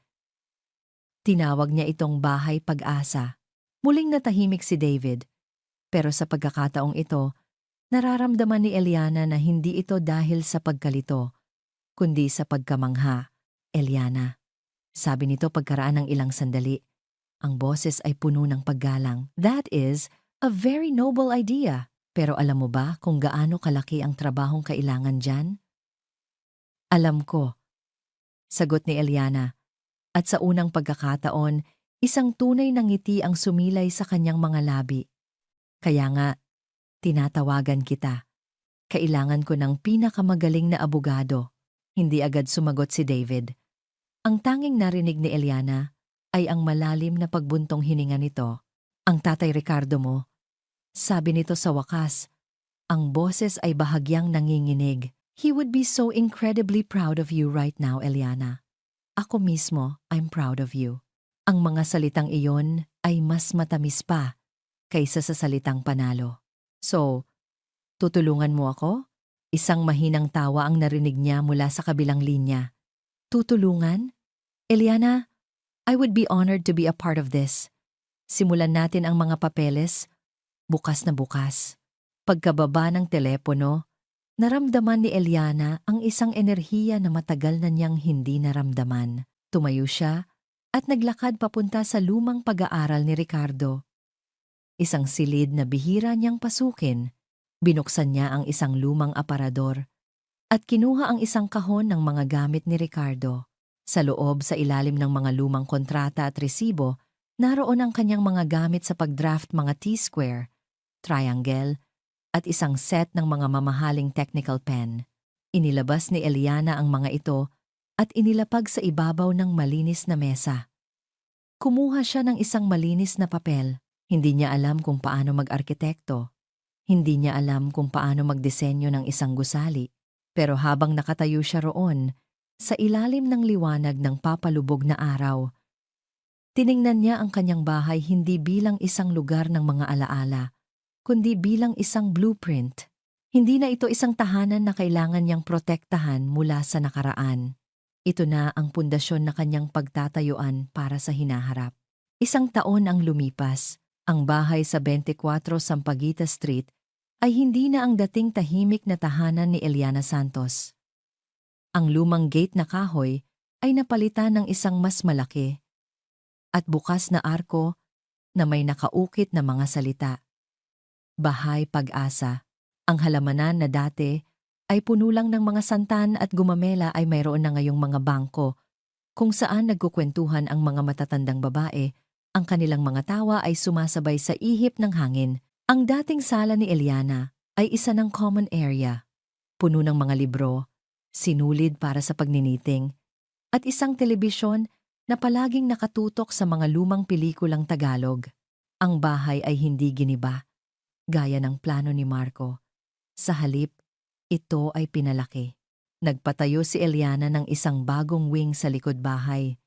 Tinawag niya itong bahay pag-asa. Muling natahimik si David. Pero sa pagkakataong ito, nararamdaman ni Eliana na hindi ito dahil sa pagkalito, kundi sa pagkamangha. Eliana, sabi nito pagkaraan ng ilang sandali, ang boses ay puno ng paggalang. That is a very noble idea. Pero alam mo ba kung gaano kalaki ang trabahong kailangan dyan? Alam ko, sagot ni Eliana. At sa unang pagkakataon, isang tunay na ngiti ang sumilay sa kanyang mga labi. Kaya nga, tinatawagan kita. Kailangan ko ng pinakamagaling na abogado. Hindi agad sumagot si David. Ang tanging narinig ni Eliana ay ang malalim na pagbuntong hininga nito. Ang tatay Ricardo mo. Sabi nito sa wakas, ang boses ay bahagyang nanginginig. He would be so incredibly proud of you right now, Eliana. Ako mismo, I'm proud of you. Ang mga salitang iyon ay mas matamis pa kaysa sa salitang panalo. So, tutulungan mo ako? Isang mahinang tawa ang narinig niya mula sa kabilang linya. Tutulungan? Eliana, I would be honored to be a part of this. Simulan natin ang mga papeles, bukas na bukas. Pagkababa ng telepono, naramdaman ni Eliana ang isang enerhiya na matagal na niyang hindi naramdaman. Tumayo siya at naglakad papunta sa lumang pag-aaral ni Ricardo. Isang silid na bihira niyang pasukin. Binuksan niya ang isang lumang aparador at kinuha ang isang kahon ng mga gamit ni Ricardo. Sa loob sa ilalim ng mga lumang kontrata at resibo, naroon ang kanyang mga gamit sa pagdraft mga T-square, triangle, at isang set ng mga mamahaling technical pen. Inilabas ni Eliana ang mga ito at inilapag sa ibabaw ng malinis na mesa. Kumuha siya ng isang malinis na papel. Hindi niya alam kung paano mag-arkitekto. Hindi niya alam kung paano magdisenyo ng isang gusali. Pero habang nakatayo siya roon, sa ilalim ng liwanag ng papalubog na araw, tiningnan niya ang kanyang bahay hindi bilang isang lugar ng mga alaala, kundi bilang isang blueprint. Hindi na ito isang tahanan na kailangan niyang protektahan mula sa nakaraan. Ito na ang pundasyon na kanyang pagtatayuan para sa hinaharap. Isang taon ang lumipas. Ang bahay sa 24 Sampaguita Street ay hindi na ang dating tahimik na tahanan ni Eliana Santos. Ang lumang gate na kahoy ay napalitan ng isang mas malaki at bukas na arko na may nakaukit na mga salita. Bahay Pag-asa. Ang halamanan na dati ay puno lang ng mga santan at gumamela ay mayroon na ngayong mga bangko kung saan nagkukwentuhan ang mga matatandang babae. Ang kanilang mga tawa ay sumasabay sa ihip ng hangin. Ang dating sala ni Eliana ay isa ng common area, puno ng mga libro, sinulid para sa pagniniting, at isang telebisyon na palaging nakatutok sa mga lumang pelikulang Tagalog. Ang bahay ay hindi giniba, gaya ng plano ni Marco. Sa halip, ito ay pinalaki. Nagpatayo si Eliana ng isang bagong wing sa likod bahay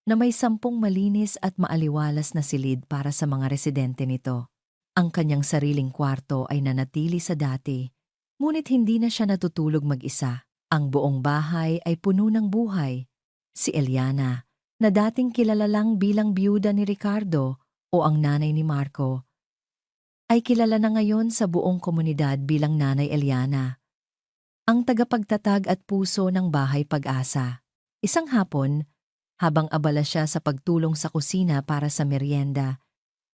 na may 10 malinis at maaliwalas na silid para sa mga residente nito. Ang kanyang sariling kwarto ay nanatili sa dati, ngunit hindi na siya natutulog mag-isa. Ang buong bahay ay puno ng buhay. Si Eliana, na dating kilala lang bilang biyuda ni Ricardo o ang nanay ni Marco, ay kilala na ngayon sa buong komunidad bilang Nanay Eliana, ang tagapagtatag at puso ng Bahay Pag-asa. Isang hapon, habang abala siya sa pagtulong sa kusina para sa merienda,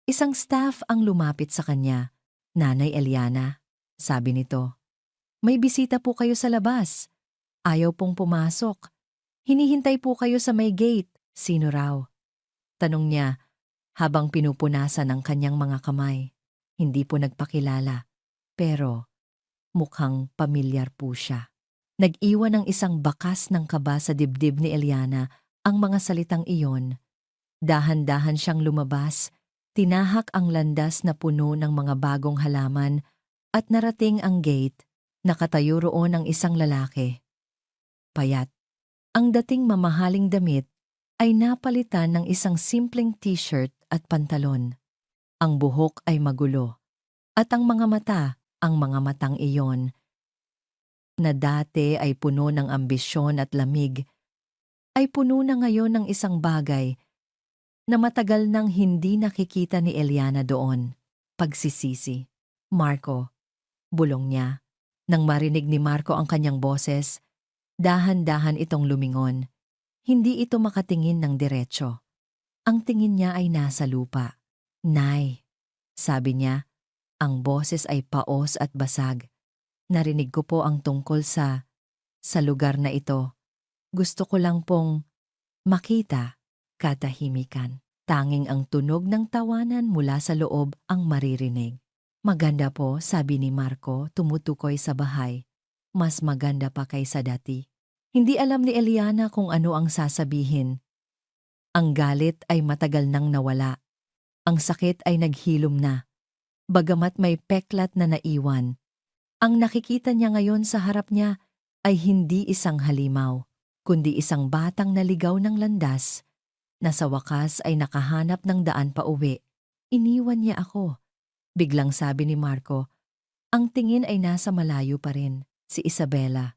isang staff ang lumapit sa kanya. "Nanay Eliana," sabi nito, "may bisita po kayo sa labas. Ayaw pong pumasok. Hinihintay po kayo sa may gate." "Sino raw?" tanong niya habang pinupunasan ang kanyang mga kamay. Hindi po nagpakilala, pero mukhang pamilyar po siya. Nag-iwan ng isang bakas ng kaba sa dibdib ni Eliana ang mga salitang iyon. Dahan-dahan siyang lumabas, tinahak ang landas na puno ng mga bagong halaman at narating ang gate. Nakatayo roon ang isang lalaki. Payat. Ang dating mamahaling damit ay napalitan ng isang simpleng t-shirt at pantalon. Ang buhok ay magulo, at ang mga matang iyon, na dati ay puno ng ambisyon at lamig, ay puno na ngayon ng isang bagay na matagal nang hindi nakikita ni Eliana doon. Pagsisisi. "Marco," bulong niya. Nang marinig ni Marco ang kanyang boses, dahan-dahan itong lumingon. Hindi ito makatingin ng diretso. Ang tingin niya ay nasa lupa. "Nay," sabi niya, ang boses ay paos at basag. "Narinig ko po ang tungkol sa lugar na ito. Gusto ko lang pong makita." Katahimikan. Tanging ang tunog ng tawanan mula sa loob ang maririnig. "Maganda po," sabi ni Marco, tumutukoy sa bahay. "Mas maganda pa kaysa dati." Hindi alam ni Eliana kung ano ang sasabihin. Ang galit ay matagal nang nawala. Ang sakit ay naghilom na. Bagamat may peklat na naiwan, ang nakikita niya ngayon sa harap niya ay hindi isang halimaw, kundi isang batang naligaw ng landas, na sa wakas ay nakahanap ng daan pa uwi. "Iniwan niya ako," biglang sabi ni Marco. Ang tingin ay nasa malayo pa rin, si Isabela.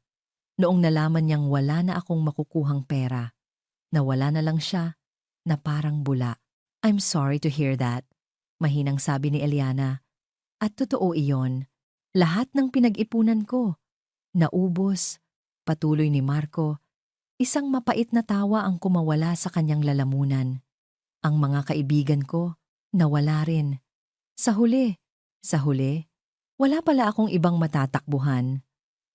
Noong nalaman niyang wala na akong makukuhang pera, nawala na lang siya, na parang bula. "I'm sorry to hear that," mahinang sabi ni Eliana. "At totoo iyon. Lahat ng pinag-ipunan ko, naubos." Patuloy ni Marco. Isang mapait na tawa ang kumawala sa kanyang lalamunan. "Ang mga kaibigan ko, nawala rin. Sa huli, wala pala akong ibang matatakbuhan.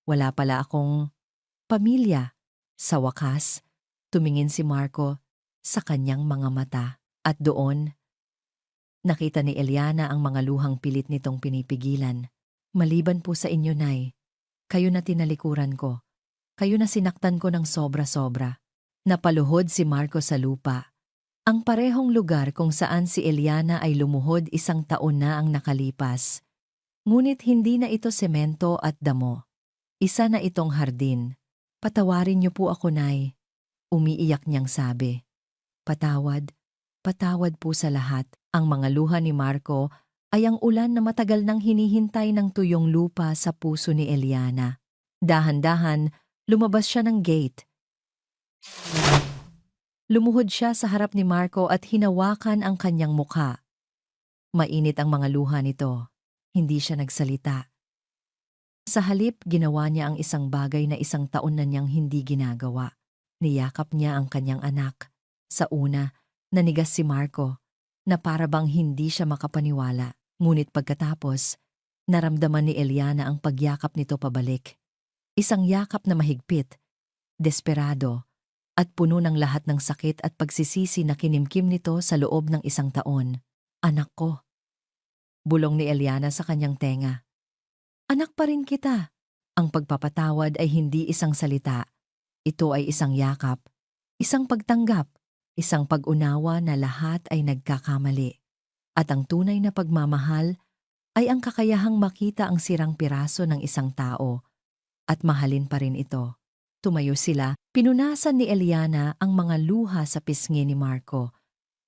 Wala pala akong pamilya." Sa wakas, tumingin si Marco sa kanyang mga mata. At doon, nakita ni Eliana ang mga luhang pilit nitong pinipigilan. "Maliban po sa inyo, Nay, kayo na tinalikuran ko. Kayo na sinaktan ko ng sobra-sobra." Napaluhod si Marco sa lupa. Ang parehong lugar kung saan si Eliana ay lumuhod 1 taon na ang nakalipas. Ngunit hindi na ito semento at damo. Isa na itong hardin. "Patawarin niyo po ako, Nay," umiiyak niyang sabi. Patawad po sa lahat." Ang mga luha ni Marco ay ang ulan na matagal nang hinihintay ng tuyong lupa sa puso ni Eliana. Dahan-dahan, lumabas siya ng gate. Lumuhod siya sa harap ni Marco at hinawakan ang kanyang mukha. Mainit ang mga luha nito. Hindi siya nagsalita. Sa halip, ginawa niya ang isang bagay na 1 taon na niyang hindi ginagawa. Niyakap niya ang kanyang anak. Sa una, nanigas si Marco, na para bang hindi siya makapaniwala. Ngunit pagkatapos, naramdaman ni Eliana ang pagyakap nito pabalik. Isang yakap na mahigpit, desperado, at puno ng lahat ng sakit at pagsisisi na kinimkim nito sa loob ng 1 taon. "Anak ko," bulong ni Eliana sa kanyang tenga. "Anak pa rin kita." Ang pagpapatawad ay hindi isang salita. Ito ay isang yakap, isang pagtanggap, isang pag-unawa na lahat ay nagkakamali. At ang tunay na pagmamahal ay ang kakayahang makita ang sirang piraso ng isang tao at mahalin pa rin ito. Tumayo sila, pinunasan ni Eliana ang mga luha sa pisngi ni Marco,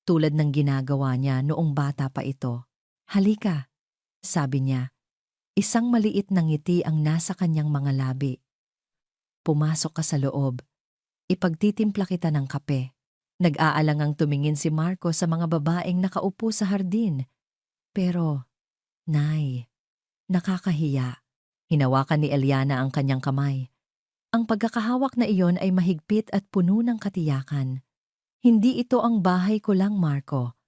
tulad ng ginagawa niya noong bata pa ito. Halika, sabi niya. Isang maliit na ngiti ang nasa kanyang mga labi. Pumasok ka sa loob. Ipagtitimpla kita ng kape. Nag-aalangang tumingin si Marco sa mga babaeng nakaupo sa hardin. Pero, Nay, nakakahiya. Hinawakan ni Eliana ang kanyang kamay. Ang pagkakahawak na iyon ay mahigpit at puno ng katiyakan. Hindi ito ang bahay ko lang, Marco.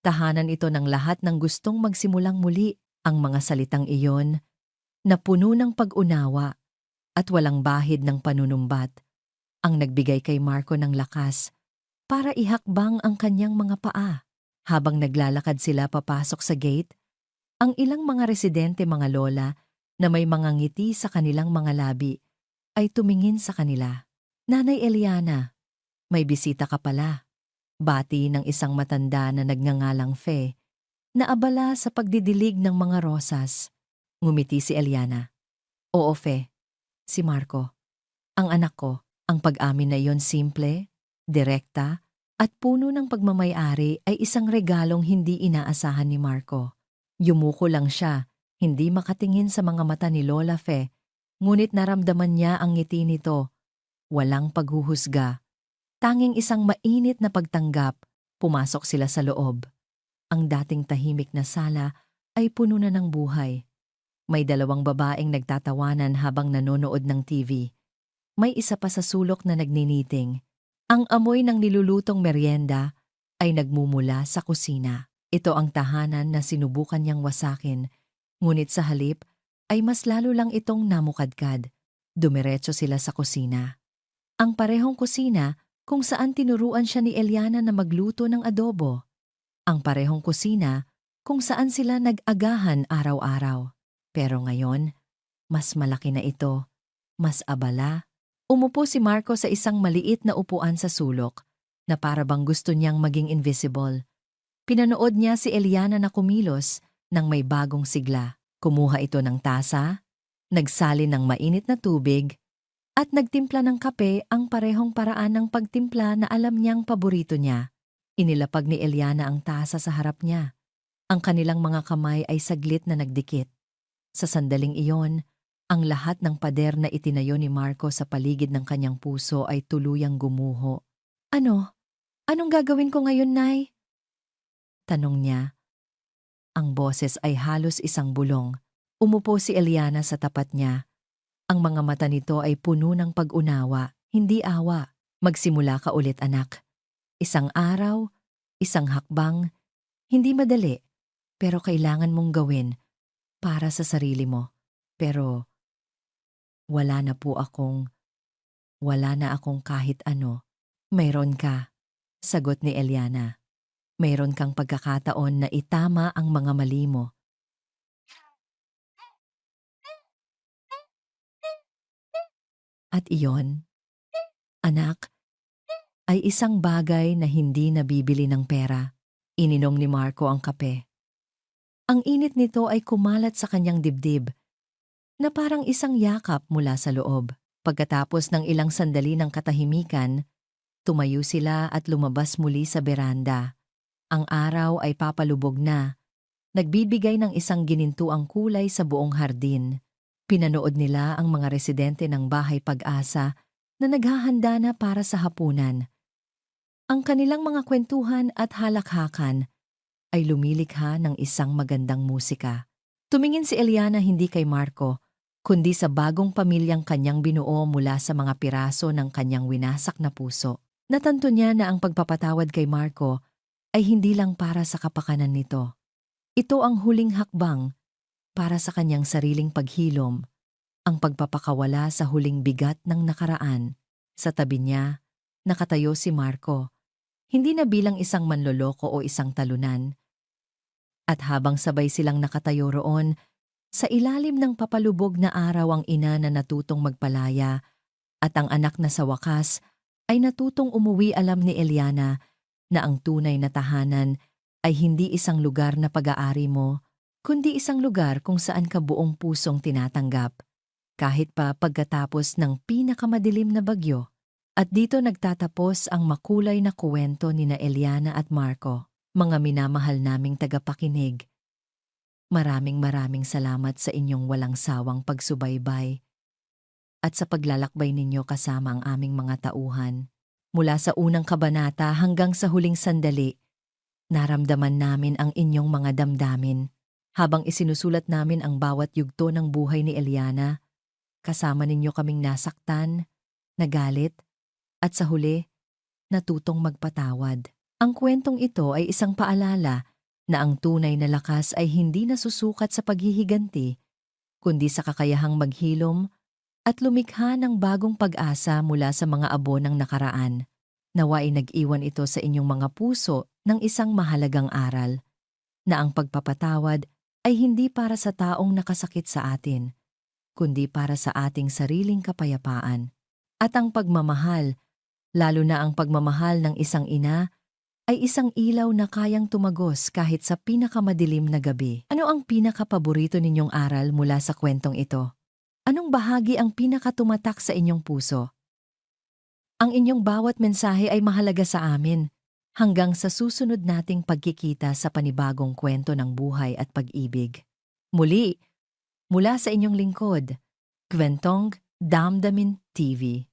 Tahanan ito ng lahat ng gustong magsimulang muli. Ang mga salitang iyon na puno ng pag-unawa at walang bahid ng panunumbat ang nagbigay kay Marco ng lakas para ihakbang ang kanyang mga paa. Habang naglalakad sila papasok sa gate, ang ilang mga residente mga lola na may mga ngiti sa kanilang mga labi ay tumingin sa kanila. Nanay Eliana, may bisita ka pala. Bati ng isang matanda na nagngangalang Fe, na abala sa pagdidilig ng mga rosas. Ngumiti si Eliana. Oo, Fe. Si Marco. Ang anak ko. Ang pag-amin na iyon simple, direkta, at puno ng pagmamay-ari ay isang regalong hindi inaasahan ni Marco. Yumuko lang siya, hindi makatingin sa mga mata ni Lola Fe, ngunit naramdaman niya ang ngiti nito. Walang paghuhusga. Tanging isang mainit na pagtanggap. Pumasok sila sa loob. Ang dating tahimik na sala ay puno na ng buhay. May dalawang babaeng nagtatawanan habang nanonood ng TV. May isa pa sa sulok na nagniniting. Ang amoy ng nilulutong merienda ay nagmumula sa kusina. Ito ang tahanan na sinubukan niyang wasakin, ngunit sa halip ay mas lalo lang itong namukadkad. Dumiretso sila sa kusina. Ang parehong kusina kung saan tinuruan siya ni Eliana na magluto ng adobo. Ang parehong kusina kung saan sila nag-agahan araw-araw. Pero ngayon, mas malaki na ito, mas abala. Umupo si Marco sa isang maliit na upuan sa sulok na para bang gusto niyang maging invisible. Pinanood niya si Eliana na kumilos ng may bagong sigla. Kumuha ito ng tasa, nagsalin ng mainit na tubig, at nagtimpla ng kape ang parehong paraan ng pagtimpla na alam niyang paborito niya. Inilapag ni Eliana ang tasa sa harap niya. Ang kanilang mga kamay ay saglit na nagdikit. Sa sandaling iyon, ang lahat ng pader na itinayo ni Marco sa paligid ng kanyang puso ay tuluyang gumuho. Ano? Anong gagawin ko ngayon, Nay? Tanong niya. Ang boses ay halos isang bulong. Umupo si Eliana sa tapat niya. Ang mga mata nito ay puno ng pag-unawa, hindi awa. Magsimula ka ulit, anak. Isang araw, isang hakbang, hindi madali, pero kailangan mong gawin para sa sarili mo. Pero wala na akong kahit ano. Mayroon ka, sagot ni Eliana. Mayroon kang pagkakataon na itama ang mga mali mo. At iyon, anak, ay isang bagay na hindi nabibili ng pera. Ininom ni Marco ang kape. Ang init nito ay kumalat sa kanyang dibdib, na parang isang yakap mula sa loob. Pagkatapos ng ilang sandali ng katahimikan, tumayo sila at lumabas muli sa beranda. Ang araw ay papalubog na, nagbibigay ng isang ginintuang kulay sa buong hardin. Pinanood nila ang mga residente ng Bahay Pag-asa na naghahanda na para sa hapunan. Ang kanilang mga kwentuhan at halakhakan ay lumilikha ng isang magandang musika. Tumingin si Eliana hindi kay Marco, kundi sa bagong pamilyang kanyang binuo mula sa mga piraso ng kanyang winasak na puso. Natanto niya na ang pagpapatawad kay Marco ay hindi lang para sa kapakanan nito. Ito ang huling hakbang para sa kanyang sariling paghilom, ang pagpapakawala sa huling bigat ng nakaraan. Sa tabi niya, nakatayo si Marco, hindi na bilang isang manloloko o isang talunan. At habang sabay silang nakatayo roon, sa ilalim ng papalubog na araw ang ina na natutong magpalaya at ang anak na sa wakas ay natutong umuwi. Alam ni Eliana na ang tunay na tahanan ay hindi isang lugar na pag-aari mo, kundi isang lugar kung saan ka buong pusong tinatanggap. kahit pa pagkatapos ng pinakamadilim na bagyo. At dito nagtatapos ang makulay na kuwento nina Eliana at Marco, mga minamahal naming tagapakinig. Maraming salamat sa inyong walang sawang pagsubaybay at sa paglalakbay ninyo kasama ang aming mga tauhan. Mula sa unang kabanata hanggang sa huling sandali, naramdaman namin ang inyong mga damdamin. Habang isinusulat namin ang bawat yugto ng buhay ni Eliana, kasama ninyo kaming nasaktan, nagalit, at sa huli, natutong magpatawad. Ang kwentong ito ay isang paalala na ang tunay na lakas ay hindi nasusukat sa paghihiganti, kundi sa kakayahang maghilom at lumikha ng bagong pag-asa mula sa mga abo ng nakaraan. Nawa'y nag-iwan ito sa inyong mga puso ng isang mahalagang aral, na ang pagpapatawad ay hindi para sa taong nakasakit sa atin, kundi para sa ating sariling kapayapaan. At ang pagmamahal, lalo na ang pagmamahal ng isang ina, ay isang ilaw na kayang tumagos kahit sa pinakamadilim na gabi. Ano ang pinakapaborito ninyong aral mula sa kwentong ito? Anong bahagi ang pinakatumatak sa inyong puso? Ang inyong bawat mensahe ay mahalaga sa amin. Hanggang sa susunod nating pagkikita sa panibagong kwento ng buhay at pag-ibig. Muli, mula sa inyong lingkod, Kwentong Damdamin TV.